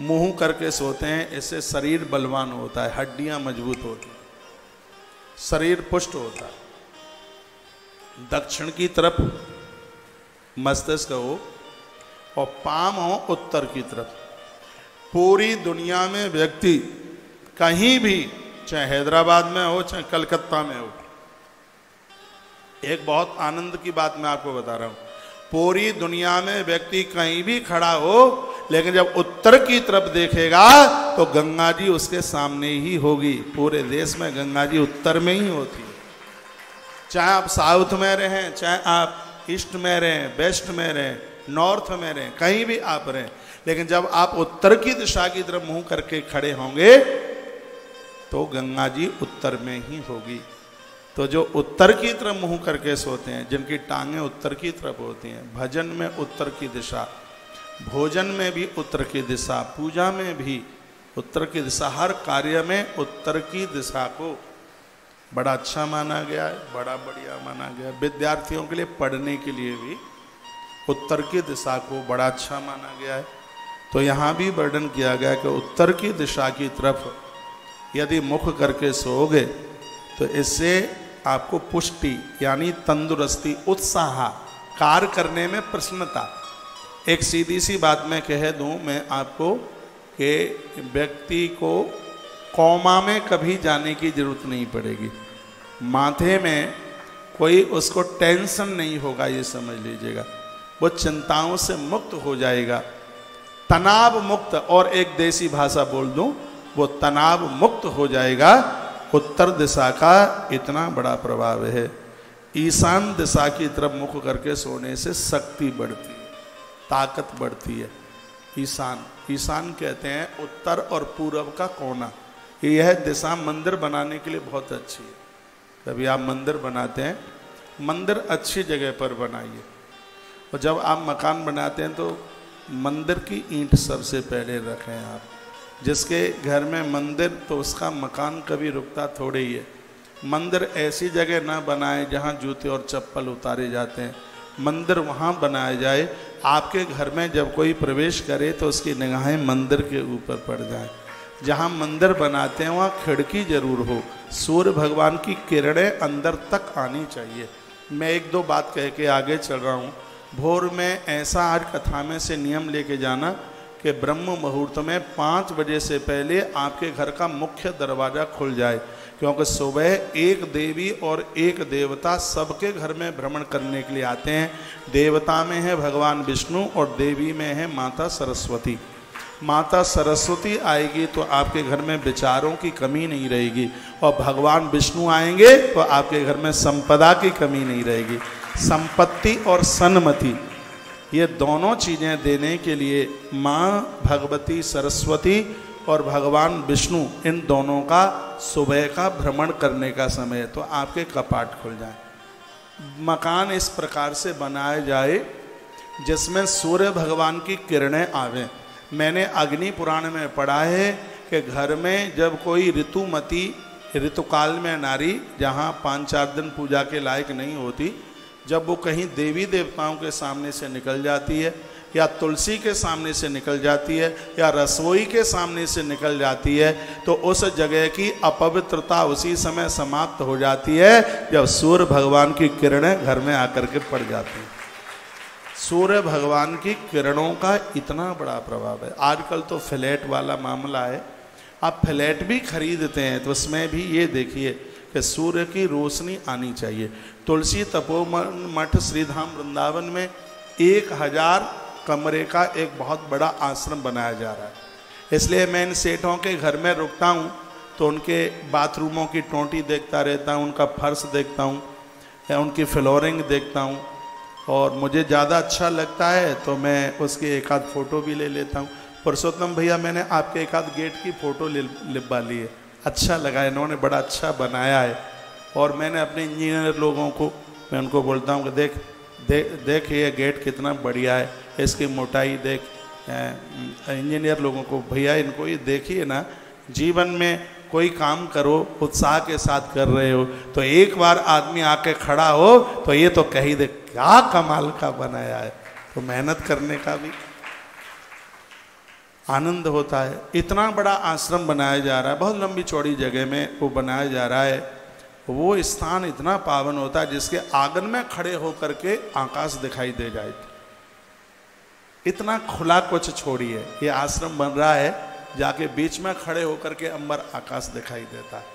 मुंह करके सोते हैं, इससे शरीर बलवान होता है, हड्डियां मजबूत होती हैं, शरीर पुष्ट होता है। दक्षिण की तरफ मस्तिष्क हो और पाम हो उत्तर की तरफ। पूरी दुनिया में व्यक्ति कहीं भी, चाहे हैदराबाद में हो चाहे कलकत्ता में हो, एक बहुत आनंद की बात मैं आपको बता रहा हूं, पूरी दुनिया में व्यक्ति कहीं भी खड़ा हो, लेकिन जब उत्तर की तरफ देखेगा तो गंगा जी उसके सामने ही होगी। पूरे देश में गंगा जी उत्तर में ही होती है। चाहे आप साउथ में रहें, चाहे आप ईस्ट में रहें, वेस्ट में रहें, नॉर्थ में रहें, कहीं भी आप रहें, लेकिन जब आप उत्तर की दिशा की तरफ मुंह करके खड़े होंगे तो गंगा जी उत्तर में ही होगी। तो जो उत्तर की तरफ मुंह करके सोते हैं, जिनकी टांगें उत्तर की तरफ होती हैं, भजन में उत्तर की दिशा, भोजन में भी उत्तर की दिशा, पूजा में भी उत्तर की दिशा, हर कार्य में उत्तर की दिशा को बड़ा अच्छा माना गया है, बड़ा बढ़िया माना गया है। विद्यार्थियों के लिए पढ़ने के लिए भी उत्तर की दिशा को बड़ा अच्छा माना गया है। तो यहाँ भी वर्णन किया गया कि उत्तर की दिशा की तरफ यदि मुख करके सोओगे तो इससे आपको पुष्टि यानी तंदुरुस्ती, उत्साह, कार्य करने में प्रसन्नता। एक सीधी सी बात मैं कह दूं मैं आपको कि व्यक्ति को कोमा में कभी जाने की जरूरत नहीं पड़ेगी, माथे में कोई उसको टेंशन नहीं होगा, ये समझ लीजिएगा। वो चिंताओं से मुक्त हो जाएगा, तनाव मुक्त। और एक देसी भाषा बोल दूं, वो तनाव मुक्त हो जाएगा। उत्तर दिशा का इतना बड़ा प्रभाव है। ईशान दिशा की तरफ मुख करके सोने से शक्ति बढ़ती है, ताकत बढ़ती है। ईशान कहते हैं उत्तर और पूर्व का कोना। यह दिशा मंदिर बनाने के लिए बहुत अच्छी है। कभी आप मंदिर बनाते हैं, मंदिर अच्छी जगह पर बनाइए। और जब आप मकान बनाते हैं तो मंदिर की ईंट सबसे पहले रखें आप। जिसके घर में मंदिर, तो उसका मकान कभी रुकता थोड़े ही है। मंदिर ऐसी जगह ना बनाए जहाँ जूते और चप्पल उतारे जाते हैं। मंदिर वहाँ बनाया जाए, आपके घर में जब कोई प्रवेश करे तो उसकी निगाहें मंदिर के ऊपर पड़ जाएं। जहाँ मंदिर बनाते हैं वहाँ खिड़की जरूर हो, सूर्य भगवान की किरणें अंदर तक आनी चाहिए। मैं एक दो बात कह के आगे चल रहा हूँ। भोर में ऐसा आज कथा में से नियम लेके जाना कि ब्रह्म मुहूर्त में 5 बजे से पहले आपके घर का मुख्य दरवाज़ा खुल जाए, क्योंकि सुबह एक देवी और एक देवता सबके घर में भ्रमण करने के लिए आते हैं। देवता में है भगवान विष्णु और देवी में है माता सरस्वती। माता सरस्वती आएगी तो आपके घर में विचारों की कमी नहीं रहेगी, और भगवान विष्णु आएंगे तो आपके घर में संपदा की कमी नहीं रहेगी। संपत्ति और सन्मति, ये दोनों चीज़ें देने के लिए माँ भगवती सरस्वती और भगवान विष्णु, इन दोनों का सुबह का भ्रमण करने का समय है, तो आपके कपाट खुल जाए। मकान इस प्रकार से बनाया जाए जिसमें सूर्य भगवान की किरणें आवें। मैंने अग्नि पुराण में पढ़ा है कि घर में जब कोई ऋतुमती, ऋतुकाल में नारी जहाँ 5-4 दिन पूजा के लायक नहीं होती, जब वो कहीं देवी देवताओं के सामने से निकल जाती है या तुलसी के सामने से निकल जाती है या रसोई के सामने से निकल जाती है, तो उस जगह की अपवित्रता उसी समय समाप्त हो जाती है जब सूर्य भगवान की किरणें घर में आकर के पड़ जाती है। सूर्य भगवान की किरणों का इतना बड़ा प्रभाव है। आजकल तो फ्लैट वाला मामला है, आप फ्लैट भी खरीदते हैं तो उसमें भी ये देखिए कि सूर्य की रोशनी आनी चाहिए। तुलसी तपोवन मठ श्रीधाम वृंदावन में 1000 कमरे का एक बहुत बड़ा आश्रम बनाया जा रहा है। इसलिए मैं इन सेठों के घर में रुकता हूँ तो उनके बाथरूमों की टोंटी देखता रहता हूँ, उनका फर्श देखता हूँ या उनकी फ्लोरिंग देखता हूँ, और मुझे ज़्यादा अच्छा लगता है तो मैं उसकी एक आध फ़ोटो भी ले लेता हूँ। पुरुषोत्तम भैया, मैंने आपके एक आध गेट की फ़ोटो लिखवा ली है, अच्छा लगा, इन्होंने बड़ा अच्छा बनाया है। और मैंने अपने इंजीनियर लोगों को, मैं उनको बोलता हूँ कि देख ये गेट कितना बढ़िया है, इसकी मोटाई देख। इंजीनियर लोगों को, भैया इनको ये देखिए ना, जीवन में कोई काम करो, उत्साह के साथ कर रहे हो तो एक बार आदमी आके खड़ा हो तो ये तो कह ही दे क्या कमाल का बनाया है। तो मेहनत करने का भी आनंद होता है। इतना बड़ा आश्रम बनाया जा रहा है, बहुत लंबी चौड़ी जगह में वो बनाया जा रहा है। वो स्थान इतना पावन होता है जिसके आंगन में खड़े होकर के आकाश दिखाई दे जाए। इतना खुला कुछ छोड़िए, ये आश्रम बन रहा है, जाके बीच में खड़े होकर के अंबर आकाश दिखाई देता है।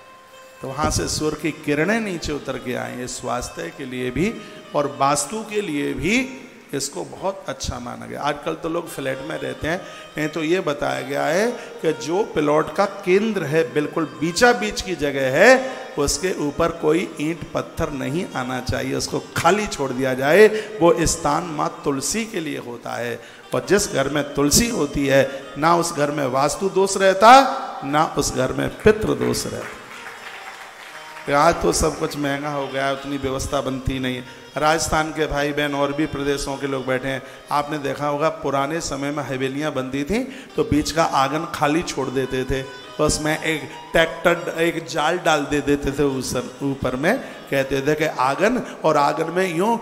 तो वहाँ से सूर्य की किरणें नीचे उतर के आए। ये स्वास्थ्य के लिए भी और वास्तु के लिए भी इसको बहुत अच्छा माना गया। आजकल तो लोग फ्लैट में रहते हैं, नहीं तो ये बताया गया है कि जो प्लॉट का केंद्र है, बिल्कुल बीचा बीच की जगह है, उसके ऊपर कोई ईंट पत्थर नहीं आना चाहिए, उसको खाली छोड़ दिया जाए। वो स्थान माँ तुलसी के लिए होता है, और जिस घर में तुलसी होती है ना उस घर में वास्तु दोष रहता, ना उस घर में पितृ दोष रहता। आज तो सब कुछ महंगा हो गया, उतनी व्यवस्था बनती नहीं है। राजस्थान के भाई बहन और भी प्रदेशों के लोग बैठे हैं, आपने देखा होगा पुराने समय में हवेलियां बनती थी तो बीच का आंगन खाली छोड़ देते थे, तो उसमें एक ट्रैक्टर एक जाल डाल दे देते थे ऊपर में, कहते थे कि आंगन, और आंगन में यूं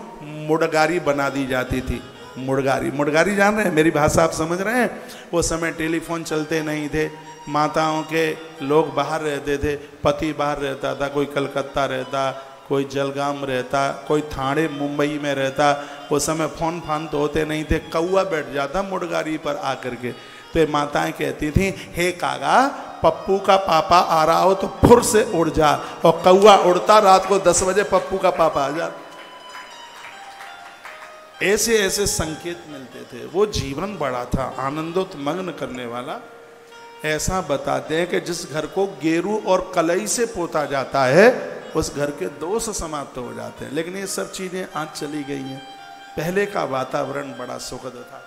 मुड़गारी बना दी जाती थी। मुड़गारी जान रहे हैं, मेरी भाषा आप समझ रहे हैं। वो समय टेलीफोन चलते नहीं थे, माताओं के लोग बाहर रहते थे, पति बाहर रहता था, कोई कलकत्ता रहता, कोई जलगाम रहता, कोई थाने मुंबई में रहता। उस समय फोन फान तो होते नहीं थे, कौआ बैठ जाता मुड़गारी पर आकर के, तो ये माताएं कहती थी, हे कागा, पप्पू का पापा आ रहा हो तो फुर से उड़ जा, और कौआ उड़ता, रात को 10 बजे पप्पू का पापा आ जा। ऐसे ऐसे संकेत मिलते थे। वो जीवन बड़ा था, आनंदोत्मग्न करने वाला। ऐसा बताते हैं कि जिस घर को गेरू और कलई से पोता जाता है उस घर के दोष समाप्त हो जाते हैं। लेकिन ये सब चीज़ें आज चली गई हैं। पहले का वातावरण बड़ा सुखद था।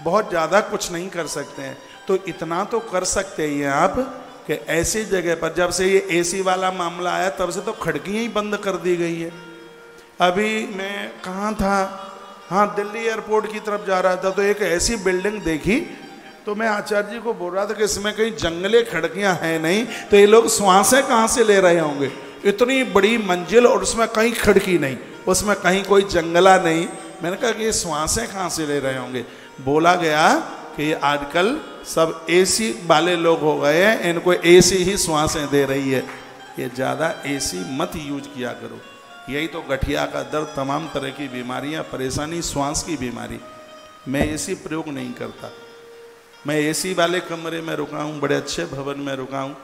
बहुत ज़्यादा कुछ नहीं कर सकते हैं, तो इतना तो कर सकते हैं आप कि ऐसी जगह पर, जब से ये एसी वाला मामला आया तब से तो खिड़कियाँ ही बंद कर दी गई है। अभी मैं कहाँ था, हाँ दिल्ली एयरपोर्ट की तरफ जा रहा था, तो एक ऐसी बिल्डिंग देखी, तो मैं आचार्य जी को बोल रहा था कि इसमें कहीं जंगले खिड़कियां हैं नहीं, तो ये लोग श्वासें कहाँ से ले रहे होंगे। इतनी बड़ी मंजिल और उसमें कहीं खिड़की नहीं, उसमें कहीं कोई जंगला नहीं। मैंने कहा कि ये श्वासें कहाँ से ले रहे होंगे। बोला गया कि ये आजकल सब एसी वाले लोग हो गए हैं, इनको एसी ही श्वासें दे रही है। ये ज़्यादा एसी मत यूज किया करो। यही तो गठिया का दर्द, तमाम तरह की बीमारियां, परेशानी, श्वास की बीमारी। मैं एसी प्रयोग नहीं करता। मैं एसी वाले कमरे में रुका हूँ, बड़े अच्छे भवन में रुका हूँ,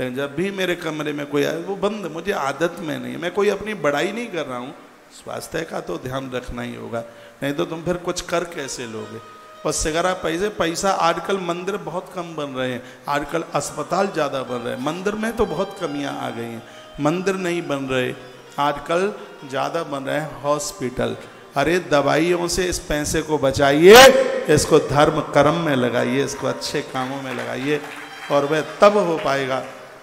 लेकिन जब भी मेरे कमरे में कोई आए वो बंद, मुझे आदत में नहीं। मैं कोई अपनी बड़ाई नहीं कर रहा हूँ, स्वास्थ्य का तो ध्यान रखना ही होगा, नहीं तो तुम फिर कुछ कर कैसे लोगे। और सिगरा पैसा आजकल मंदिर बहुत कम बन रहे हैं, आजकल अस्पताल ज़्यादा बन रहे हैं। मंदिर में तो बहुत कमियाँ आ गई हैं, मंदिर नहीं बन रहे, आजकल ज़्यादा बन रहे हैं हॉस्पिटल। अरे दवाइयों से इस पैसे को बचाइए, इसको धर्म कर्म में लगाइए, इसको अच्छे कामों में लगाइए, और वह तब हो पाएगा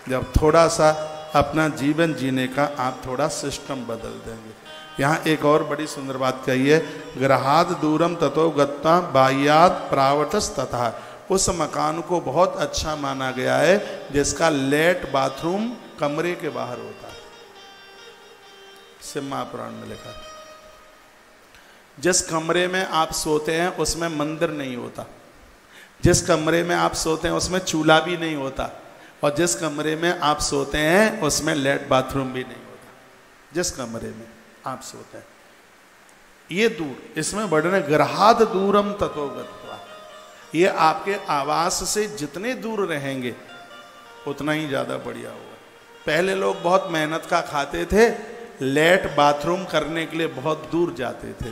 जब थोड़ा सा अपना जीवन जीने का आप थोड़ा सिस्टम बदल देंगे। यहाँ एक और बड़ी सुंदर बात कही है, ग्रहाद दूरम ततो गत्ता बाह्यात प्रावर्तस तथा। उस मकान को बहुत अच्छा माना गया है जिसका लेट बाथरूम कमरे के बाहर होता है। सिम्हा पुराण में लिखा है। जिस कमरे में आप सोते हैं उसमें मंदिर नहीं होता, जिस कमरे में आप सोते हैं उसमें चूल्हा भी नहीं होता, और जिस कमरे में आप सोते हैं उसमें लेट बाथरूम भी नहीं होता। जिस कमरे में आप सोते हैं, ये दूर, इसमें वर्णन है ग्रहाद दूरम ततो गत्वा। ये आपके आवास से जितने दूर रहेंगे उतना ही ज्यादा बढ़िया होगा। पहले लोग बहुत मेहनत का खाते थे, लेट बाथरूम करने के लिए बहुत दूर जाते थे,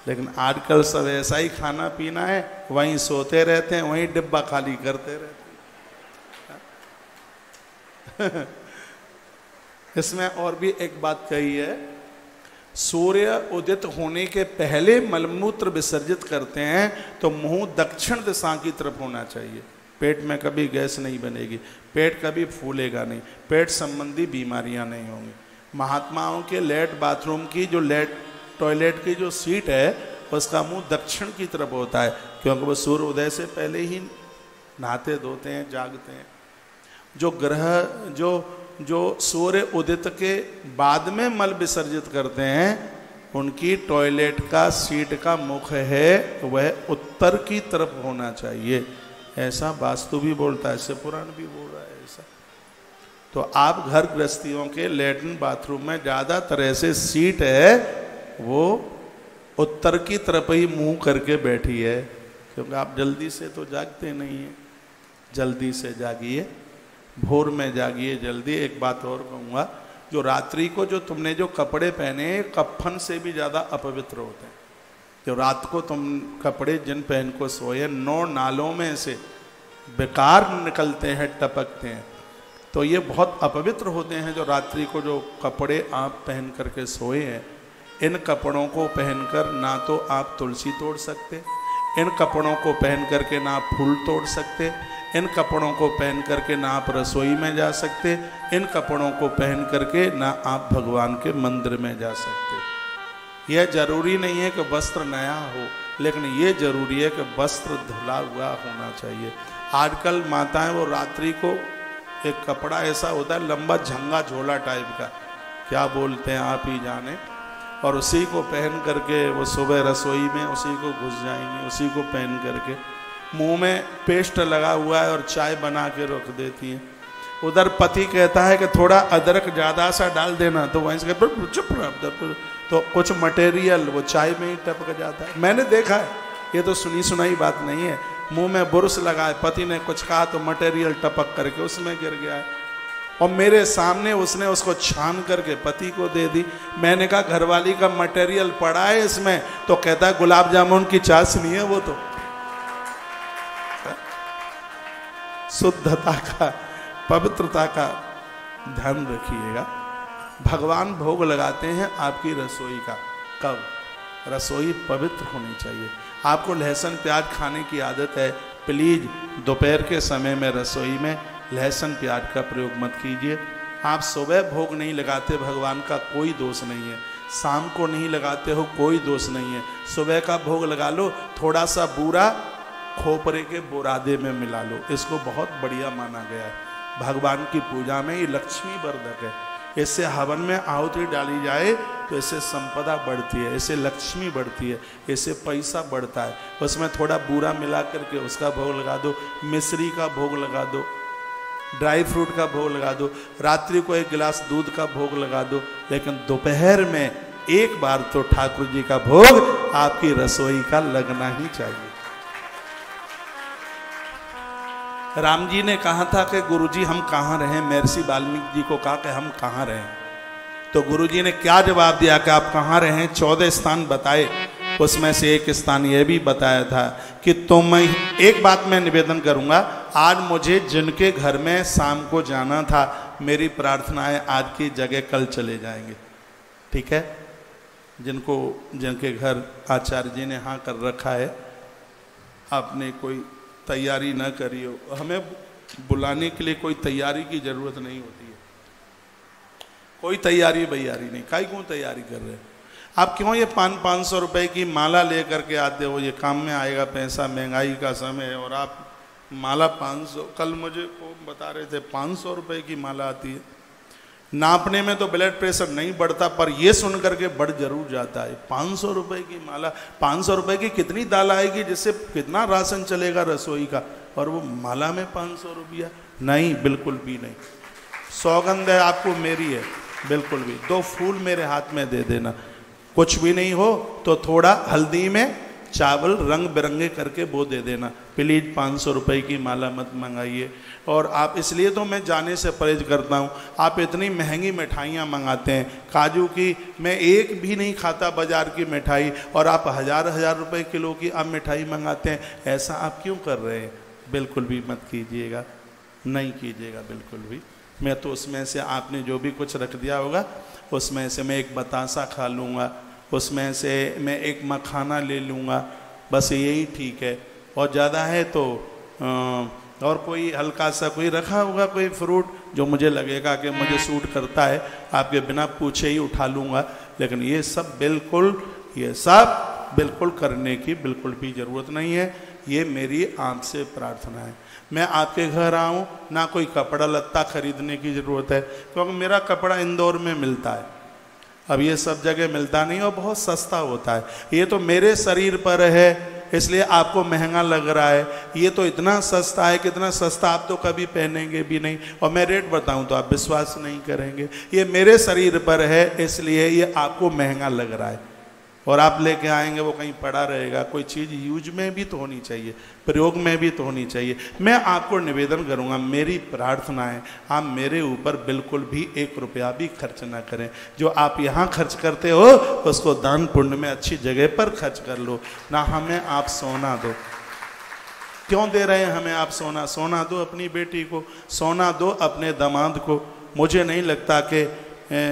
लेकिन आजकल सब ऐसा ही खाना पीना है, वहीं सोते रहते हैं, वहीं डिब्बा खाली करते रहते हैं। इसमें और भी एक बात कही है, सूर्य उदित होने के पहले मलमूत्र विसर्जित करते हैं तो मुंह दक्षिण दिशा की तरफ होना चाहिए। पेट में कभी गैस नहीं बनेगी, पेट कभी फूलेगा नहीं, पेट संबंधी बीमारियां नहीं होंगी। महात्माओं के लेट बाथरूम की जो लेट टॉयलेट की जो सीट है उसका मुंह दक्षिण की तरफ होता है, क्योंकि वो सूर्य उदय से पहले ही नहाते धोते हैं, जागते हैं। जो ग्रह जो सूर्य उदित के बाद में मल विसर्जित करते हैं, उनकी टॉयलेट का सीट का मुख है वह उत्तर की तरफ होना चाहिए। ऐसा वास्तु भी बोलता है, इससे पुराण भी बोल रहा है ऐसा। तो आप घर गृहस्थियों के लैट्रिन बाथरूम में ज़्यादा तरह से सीट है वो उत्तर की तरफ ही मुंह करके बैठी है, क्योंकि आप जल्दी से तो जागते नहीं हैं। जल्दी से जागिए, भोर में जागिए जल्दी। एक बात और कहूँगा, जो रात्रि को जो तुमने जो कपड़े पहने कफन से भी ज़्यादा अपवित्र होते हैं। जो रात को तुम कपड़े जिन पहन को सोए, 9 नालों में से बेकार निकलते हैं, टपकते हैं, तो ये बहुत अपवित्र होते हैं। जो रात्रि को जो कपड़े आप पहन करके सोए हैं, इन कपड़ों को पहनकर ना तो आप तुलसी तोड़ सकते, इन कपड़ों को पहन करके ना आप फूल तोड़ सकते, इन कपड़ों को पहन करके ना आप रसोई में जा सकते, इन कपड़ों को पहन करके ना आप भगवान के मंदिर में जा सकते। यह जरूरी नहीं है कि वस्त्र नया हो, लेकिन ये जरूरी है कि वस्त्र धुला हुआ होना चाहिए। आजकल माताएं वो रात्रि को एक कपड़ा ऐसा होता है लंबा झंगा झोला टाइप का, क्या बोलते हैं आप ही जाने, और उसी को पहन करके वो सुबह रसोई में उसी को घुस जाएंगी, उसी को पहन करके मुंह में पेस्ट लगा हुआ है और चाय बना के रख देती हैं। उधर पति कहता है कि थोड़ा अदरक ज़्यादा सा डाल देना, तो वहीं से चुप रह, तो कुछ मटेरियल वो चाय में ही टपक जाता है। मैंने देखा है, ये तो सुनी सुनाई बात नहीं है। मुंह में बुरुस लगाए, पति ने कुछ कहा तो मटेरियल टपक करके उसमें गिर गया है, और मेरे सामने उसने उसको छान करके पति को दे दी। मैंने कहा घरवाली का मटेरियल पड़ा है इसमें, तो कहता है गुलाब जामुन की चाशनी है वो तो। शुद्धता का, पवित्रता का ध्यान रखिएगा। भगवान भोग लगाते हैं आपकी रसोई का, कब? रसोई पवित्र होनी चाहिए। आपको लहसुन प्याज खाने की आदत है, प्लीज दोपहर के समय में रसोई में लहसुन प्याज का प्रयोग मत कीजिए। आप सुबह भोग नहीं लगाते भगवान का, कोई दोष नहीं है। शाम को नहीं लगाते हो, कोई दोष नहीं है। सुबह का भोग लगा लो, थोड़ा सा बूरा खोपरे के बोरादे में मिला लो, इसको बहुत बढ़िया माना गया है। भगवान की पूजा में ये लक्ष्मी वर्धक है। इससे हवन में आहुति डाली जाए तो इससे संपदा बढ़ती है, इससे लक्ष्मी बढ़ती है, इससे पैसा बढ़ता है। उसमें थोड़ा बूरा मिला करके उसका भोग लगा दो, मिश्री का भोग लगा दो, ड्राई फ्रूट का भोग लगा दो, रात्रि को 1 गिलास दूध का भोग लगा दो, लेकिन दोपहर में एक बार तो ठाकुर जी का भोग आपकी रसोई का लगना ही चाहिए। राम जी ने कहा था कि गुरुजी हम कहाँ रहें, महर्षि वाल्मीकि जी को कहा कि हम कहाँ रहें, तो गुरुजी ने क्या जवाब दिया कि आप कहाँ रहें? 14 स्थान बताए, उसमें से एक स्थान यह भी बताया था कि तुम, एक बात मैं निवेदन करूंगा, आज मुझे जिनके घर में शाम को जाना था, मेरी प्रार्थना है आज की जगह कल चले जाएंगे, ठीक है? जिनके घर आचार्य जी ने हाँ कर रखा है, आपने कोई तैयारी ना करी हो, हमें बुलाने के लिए कोई तैयारी की जरूरत नहीं होती है। कोई तैयारी बैयारी नहीं, काई क्यों तैयारी कर रहे हो आप? क्यों ये 500 रुपए की माला लेकर के आते हो? ये काम में आएगा पैसा, महंगाई का समय है, और आप माला 500, कल मुझे को बता रहे थे 500 रुपए की माला आती है। नापने में तो ब्लड प्रेशर नहीं बढ़ता, पर ये सुन करके बढ़ जरूर जाता है। 500 रुपए की माला, 500 रुपए की कितनी दाल आएगी, जिससे कितना राशन चलेगा रसोई का, और वो माला में 500 रुपया? नहीं, बिल्कुल भी नहीं। सौगंध है आपको मेरी है, बिल्कुल भी। 2 फूल मेरे हाथ में दे देना, कुछ भी नहीं हो तो थोड़ा हल्दी में चावल रंग बिरंगे करके वो दे देना। प्लीज 500 रुपए की माला मत मंगाइए। और आप, इसलिए तो मैं जाने से परहेज करता हूँ, आप इतनी महंगी मिठाइयाँ मंगाते हैं, काजू की, मैं एक भी नहीं खाता बाजार की मिठाई, और आप हजार रुपए किलो की आप मिठाई मंगाते हैं। ऐसा आप क्यों कर रहे हैं? बिल्कुल भी मत कीजिएगा, नहीं कीजिएगा बिल्कुल भी। मैं तो उसमें से आपने जो भी कुछ रख दिया होगा उसमें से मैं एक बतासा खा लूँगा, उसमें से मैं एक मखाना ले लूँगा, बस यही ठीक है। और ज़्यादा है तो और कोई हल्का सा कोई रखा होगा कोई फ्रूट जो मुझे लगेगा कि मुझे सूट करता है, आपके बिना पूछे ही उठा लूँगा। लेकिन ये सब बिल्कुल करने की बिल्कुल भी ज़रूरत नहीं है। ये मेरी आपसे प्रार्थना है। मैं आपके घर आऊँ, ना कोई कपड़ा लत्ता खरीदने की ज़रूरत है, क्योंकि मेरा कपड़ा इंदौर में मिलता है, अब ये सब जगह मिलता नहीं और बहुत सस्ता होता है। ये तो मेरे शरीर पर है, इसलिए आपको महंगा लग रहा है। ये तो इतना सस्ता है, कितना सस्ता आप तो कभी पहनेंगे भी नहीं, और मैं रेट बताऊं तो आप विश्वास नहीं करेंगे। ये मेरे शरीर पर है, इसलिए ये आपको महंगा लग रहा है, और आप लेके आएंगे वो कहीं पड़ा रहेगा। कोई चीज़ यूज में भी तो होनी चाहिए, प्रयोग में भी तो होनी चाहिए। मैं आपको निवेदन करूंगा, मेरी प्रार्थना है, आप मेरे ऊपर बिल्कुल भी 1 रुपया भी खर्च ना करें। जो आप यहाँ खर्च करते हो उसको दान पुण्य में अच्छी जगह पर खर्च कर लो। ना हमें आप सोना दो, क्यों दे रहे हैं हमें आप सोना? सोना दो अपनी बेटी को, सोना दो अपने दामाद को। मुझे नहीं लगता कि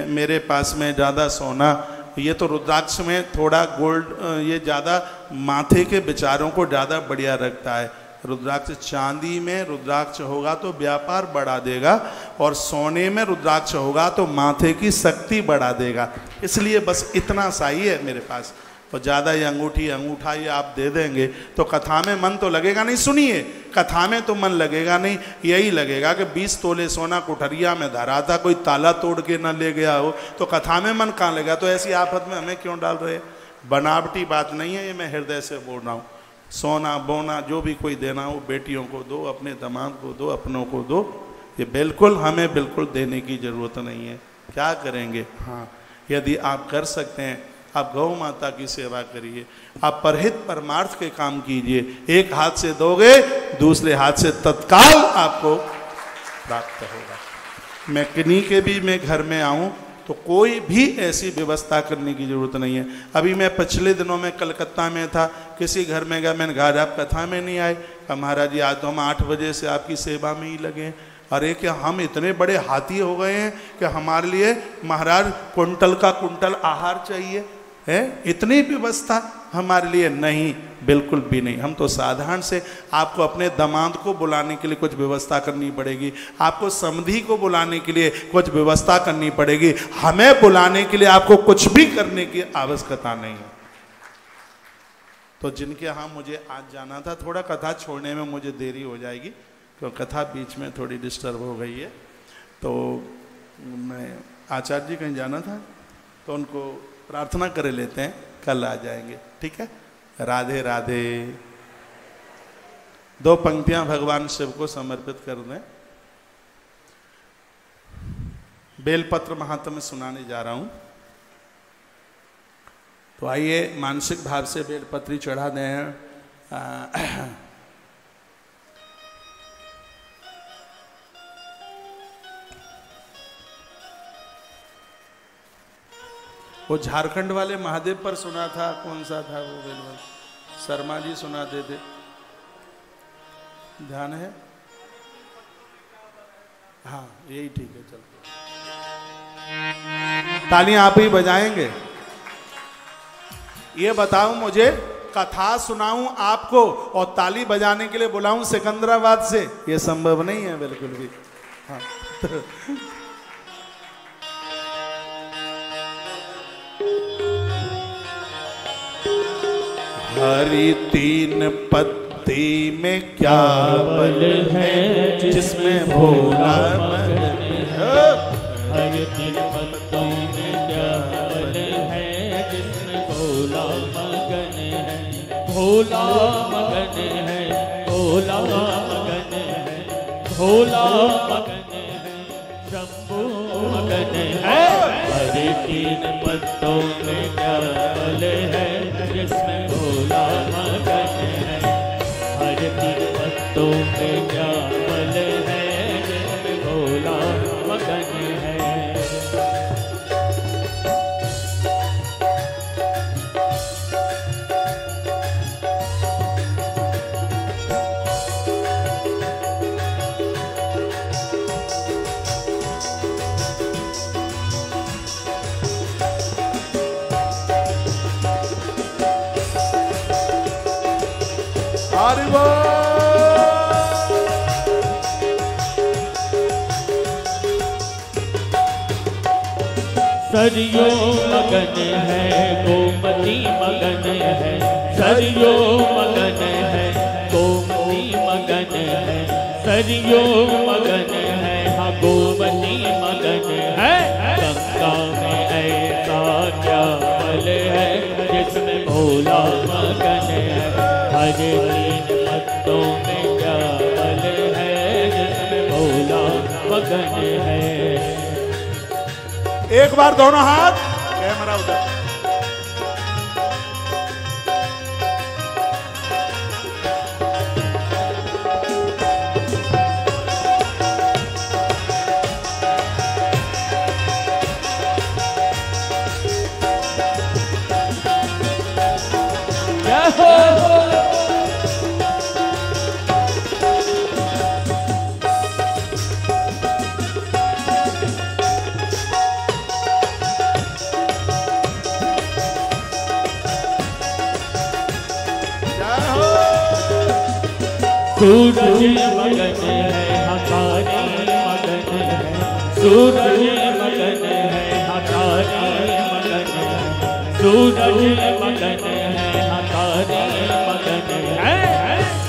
मेरे पास में ज़्यादा सोना, ये तो रुद्राक्ष में थोड़ा गोल्ड, ये ज़्यादा माथे के विचारों को ज़्यादा बढ़िया रखता है। रुद्राक्ष, चांदी में रुद्राक्ष होगा तो व्यापार बढ़ा देगा, और सोने में रुद्राक्ष होगा तो माथे की शक्ति बढ़ा देगा। इसलिए बस इतना सा ही है मेरे पास। और ज़्यादा ये अंगूठा ये आप दे देंगे तो कथा में मन तो लगेगा नहीं। सुनिए, कथा में तो मन लगेगा नहीं, यही लगेगा कि 20 तोले सोना कुठरिया में धरा था, कोई ताला तोड़ के ना ले गया हो, तो कथा में मन कहाँ लगेगा? तो ऐसी आफत में हमें क्यों डाल रहे हैं? बनावटी बात नहीं है ये, मैं हृदय से बोल रहा हूँ। सोना बोना जो भी कोई देना हो, बेटियों को दो, अपने दामाद को दो, अपनों को दो। ये बिल्कुल हमें बिल्कुल देने की ज़रूरत नहीं है। क्या करेंगे? हाँ, यदि आप कर सकते हैं, आप गौ माता की सेवा करिए, आप परहित परमार्थ के काम कीजिए। एक हाथ से दोगे, दूसरे हाथ से तत्काल आपको प्राप्त होगा। मैं किन्हीं के भी मैं घर में आऊं तो कोई भी ऐसी व्यवस्था करने की जरूरत नहीं है। अभी मैं पिछले दिनों में कलकत्ता में था, किसी घर में गया, मैंने कहा आप कथा में नहीं आए? महाराज जी आज तो हम 8 बजे से आपकी सेवा में ही लगे हैं। अरे क्या हम इतने बड़े हाथी हो गए हैं कि हमारे लिए महाराज कुंटल का कुंटल आहार चाहिए है? इतनी व्यवस्था हमारे लिए नहीं, बिल्कुल भी नहीं। हम तो साधारण से, आपको अपने दामाद को बुलाने के लिए कुछ व्यवस्था करनी पड़ेगी, आपको समधी को बुलाने के लिए कुछ व्यवस्था करनी पड़ेगी। हमें बुलाने के लिए आपको कुछ भी करने की आवश्यकता नहीं है। तो जिनके यहाँ मुझे आज जाना था, थोड़ा कथा छोड़ने में मुझे देरी हो जाएगी क्योंकि कथा बीच में थोड़ी डिस्टर्ब हो गई है। तो मैं आचार्य जी कहीं जाना था तो उनको प्रार्थना करे लेते हैं, कल आ जाएंगे, ठीक है? राधे राधे। 2 पंक्तियां भगवान शिव को समर्पित कर दें। बेलपत्र महात्म्य सुनाने जा रहा हूं, तो आइए मानसिक भाव से बेलपत्री चढ़ा दें। वो झारखंड वाले महादेव पर सुना था, कौन सा था वो? बेलवल शर्मा जी सुनाते थे, ध्यान है? हाँ यही ठीक है, चलो तालियां आप ही बजाएंगे। ये बताओ मुझे, कथा सुनाऊं आपको और ताली बजाने के लिए बुलाऊं सिकंदराबाद से? ये संभव नहीं है बिल्कुल भी। हाँ हरि तीन पत्ती में क्या बल है जिसमें भोला मगन है। हरि तीन पत्तों में क्या बल है जिसमें भोला मगन है। भोला मगन है, भोला मगन है, भोला मगन है, शंभू मगन है। हरि तीन पत्तों में क्या बल है जिसमें भोला मगन है। हरि तीन पत्तों में क्या बल है जिसमें भोला मगन है। सरयो मगन है, गोमती मगन है। सरयो मगन है, गोमती मगन है। सरयो मगन है, हाँ गोमती मगन है। गंगा में ऐसा क्या बल है जिसमें भोला मगन है। हर तीन पत्तों में क्या बल है जिसमें भोला मगन है। एक बार दोनों हाथ, कैमरा उधर। क्या हो सूरज मगन है, हकारी मगन है। सूरज मगन है, हकारी मगन है। सूरज मगन है, हकारी मगन है।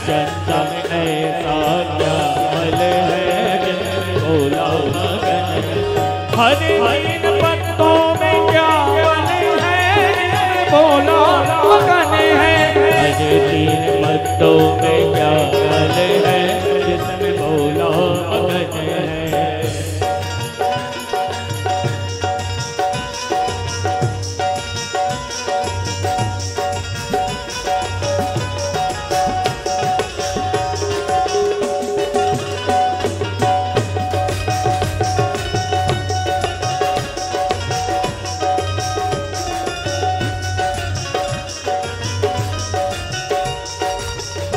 चंदा में ऐसा क्या बल है जिसमें भोला मगन है। हर तीन पत्तों में क्या बल है जिसमें भोला मगन है। हर तीन पत्तों में क्या बल है जिसमें भोला मगन है।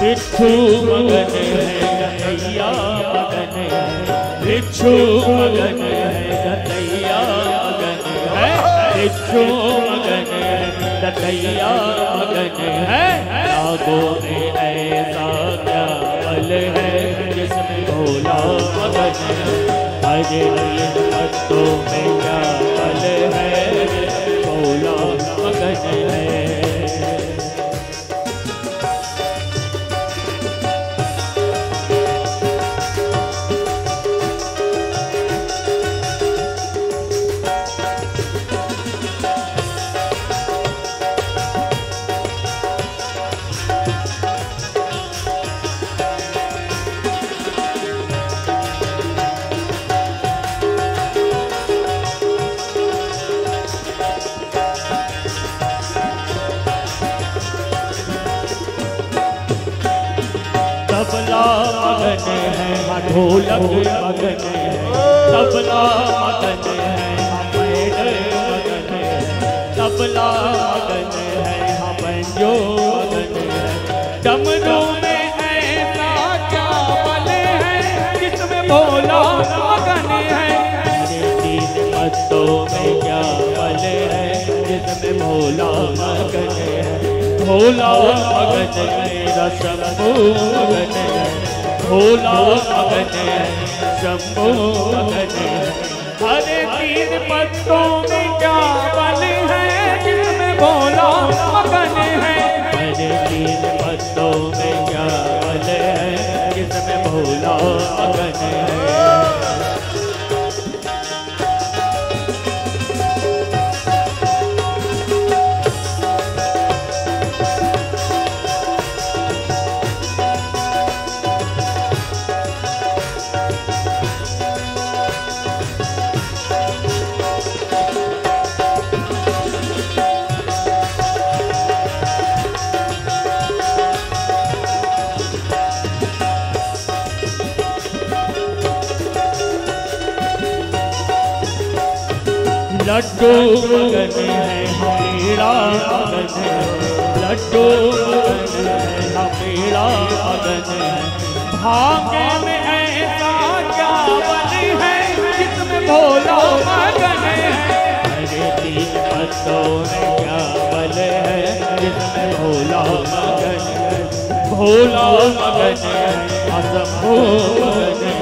भिक्षु मगन है, गतैया मगन है। भिक्षु मगन है, गतैया मगन है। भिक्षु मगन है, गतैया मगन है। रागों में ऐसा क्या बल है जिसमें भोला मगन है। हर तीन पत्तों में क्या बल है जिसमें भोला मगन है। तबला मगन है, ढोलक मगन है। तबला मगन है, पैड मगन है। तबला मगन है, पंजो मगन है। डमरू में ऐसा क्या बल है जिसमें भोला मगन है। हर तीन पत्तों में क्या बल है जिसमें भोला मगन है। भोला मगन मेरा शंभू मगन है। भोला मगन है, शंभू मगन है। हर तीन पत्तों में क्या बल है जिसमें भोला मगन है। हर तीन पत्तों में क्या बल है जिसमें भोला मगन है। लड्डू मगन है हमेरा मगन है, लड्डू मगन है हमेरा मगन है। भाग्य में ऐसा क्या बल है जिसमें भोला मगन है। अरे तीन पत्तों में क्या बल है जिसमें भोला मगन है। भोला मगन है असंभो मगन है,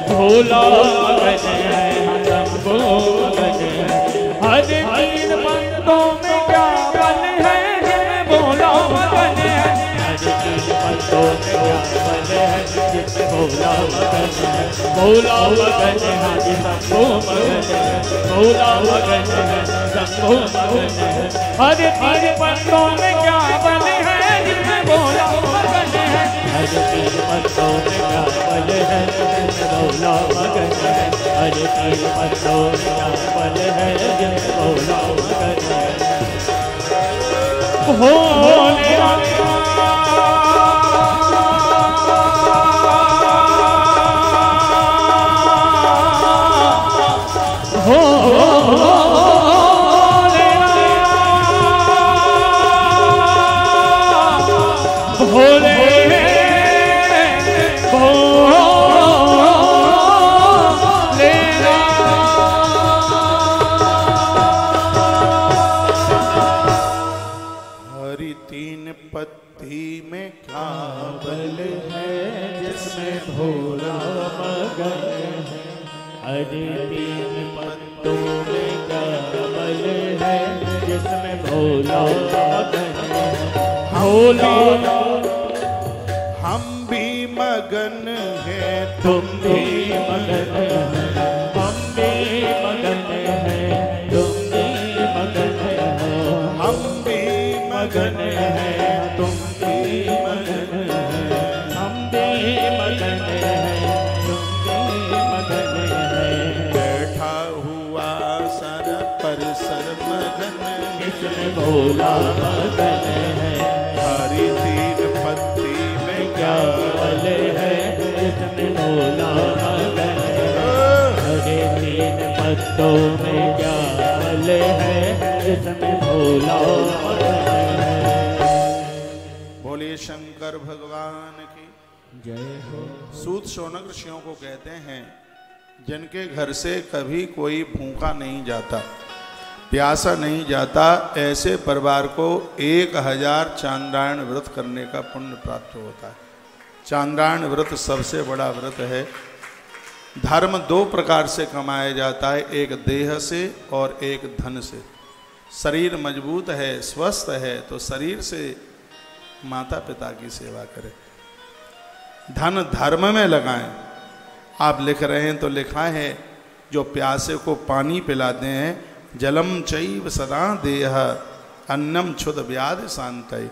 भोला मगन है असंभो मगन है। हर तीन पत्तों में क्या बल है जिसमें भोला मगन है। हर तीन पत्तों में क्या बल है जिसमें भोला मगन है। भोला मगन है हाजी शंभो मगन है, भोला मगन है शंभो मगन है। हर तीन पत्तों में क्या बल है जिसमें भोला मगन है। हर तीन पत्तों में क्या बल है जिसमें भोला मगन है। हर तीन पत्तों में क्या बल है जिसमें भोला मगन है। भोले भोले हरि तीन पत्ती में क्या बल है जिसमें भोला मगन है। हरि तीन पत्तों में क्या बल है जिसमें भोला मगन है। भोला हम भी मगन हैं तुम भी मगन है, हम भी मगन है तुम भी मगन है। हम भी मगन मगन है तुम भी मगन है, हम भी मगन है तुम भी मगन है। बैठा हुआ सर पर सर मगन इसमें भोला मगन है। हरि तीन पत्ती में क्या बल है इसमें भोला मगन है। हरे तीन पत्तों में क्या बल है इसमें भोला मगन है। बोलिए शंकर भगवान की जय हो। सूत शौनक ऋषियों को कहते हैं जिनके घर से कभी कोई भूखा नहीं जाता, प्यासा नहीं जाता, ऐसे परिवार को 1000 चांद्रायण व्रत करने का पुण्य प्राप्त होता है। चांद्रायण व्रत सबसे बड़ा व्रत है। धर्म 2 प्रकार से कमाया जाता है, एक देह से और एक धन से। शरीर मजबूत है, स्वस्थ है तो शरीर से माता पिता की सेवा करें, धन धर्म में लगाएं। आप लिख रहे हैं तो लिखा है जो प्यासे को पानी पिलाते हैं, जलम चैव सदा देह अन्नम क्षुद व्याधि शांतय।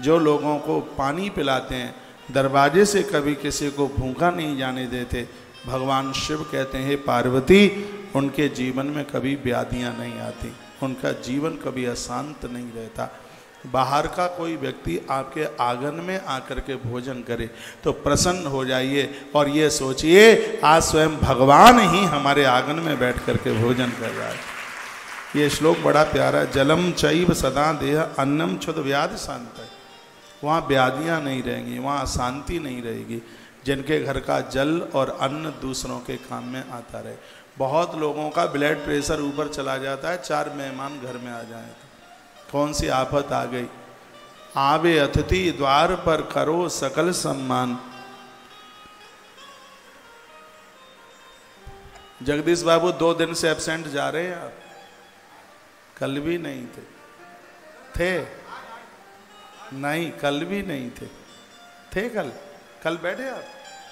जो लोगों को पानी पिलाते हैं, दरवाजे से कभी किसी को भूखा नहीं जाने देते, भगवान शिव कहते हैं पार्वती उनके जीवन में कभी व्याधियां नहीं आती, उनका जीवन कभी अशांत नहीं रहता। बाहर का कोई व्यक्ति आपके आंगन में आकर के भोजन करे तो प्रसन्न हो जाइए और ये सोचिए आज स्वयं भगवान ही हमारे आंगन में बैठ करके भोजन कर रहा है। ये श्लोक बड़ा प्यारा है। जलम चैव सदा देह अन्नम क्षुद व्याधि शांत है। वहाँ व्याधियाँ नहीं रहेंगी, वहाँ अशांति नहीं रहेगी, जिनके घर का जल और अन्न दूसरों के काम में आता रहे। बहुत लोगों का ब्लड प्रेशर ऊपर चला जाता है, 4 मेहमान घर में आ जाए तो कौन सी आफत आ गई। आवे अतिथि द्वार पर करो सकल सम्मान। जगदीश बाबू 2 दिन से एब्सेंट जा रहे हैं आप, कल भी नहीं थे नहीं, कल भी नहीं थे। थे कल? कल बैठे आप?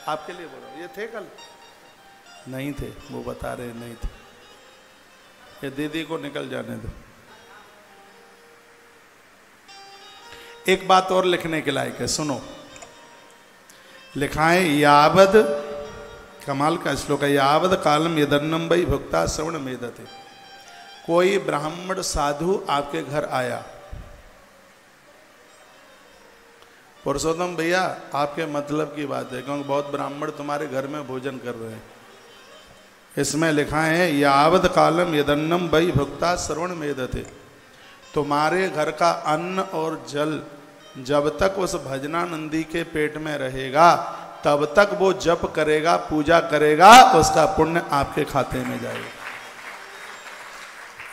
आपके लिए बोल रहा हूं, ये थे कल? नहीं थे, वो बता रहे नहीं थे। ये दीदी को निकल जाने दो। एक बात और लिखने के लायक है, सुनो। लिखा है यावद, कमाल का श्लोक है, यावद कालम यदन्नम वै भुक्ता श्रवण मेदते। कोई ब्राह्मण साधु आपके घर आया, पुरुषोत्तम भैया आपके मतलब की बात है, क्योंकि बहुत ब्राह्मण तुम्हारे घर में भोजन कर रहे हैं। इसमें लिखा है यावद कालम यदन्नम वै भुक्ता श्रवण मेदते। तुम्हारे घर का अन्न और जल जब तक उस भजनानंदी के पेट में रहेगा तब तक वो जप करेगा, पूजा करेगा, उसका पुण्य आपके खाते में जाएगा।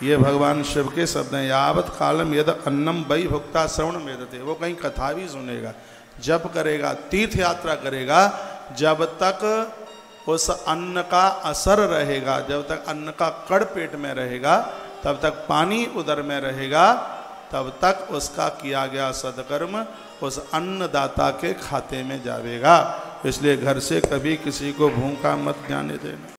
ये भगवान शिव के शब्द हैं। यावत कालम यद अन्नम वै भुक्ता श्रवण मेदते। वो कहीं कथा भी सुनेगा, जप करेगा, तीर्थ यात्रा करेगा, जब तक उस अन्न का असर रहेगा, जब तक अन्न का कण पेट में रहेगा, तब तक पानी उदर में रहेगा, तब तक उसका किया गया सदकर्म उस अन्नदाता के खाते में जाएगा। इसलिए घर से कभी किसी को भूखा मत जाने देना।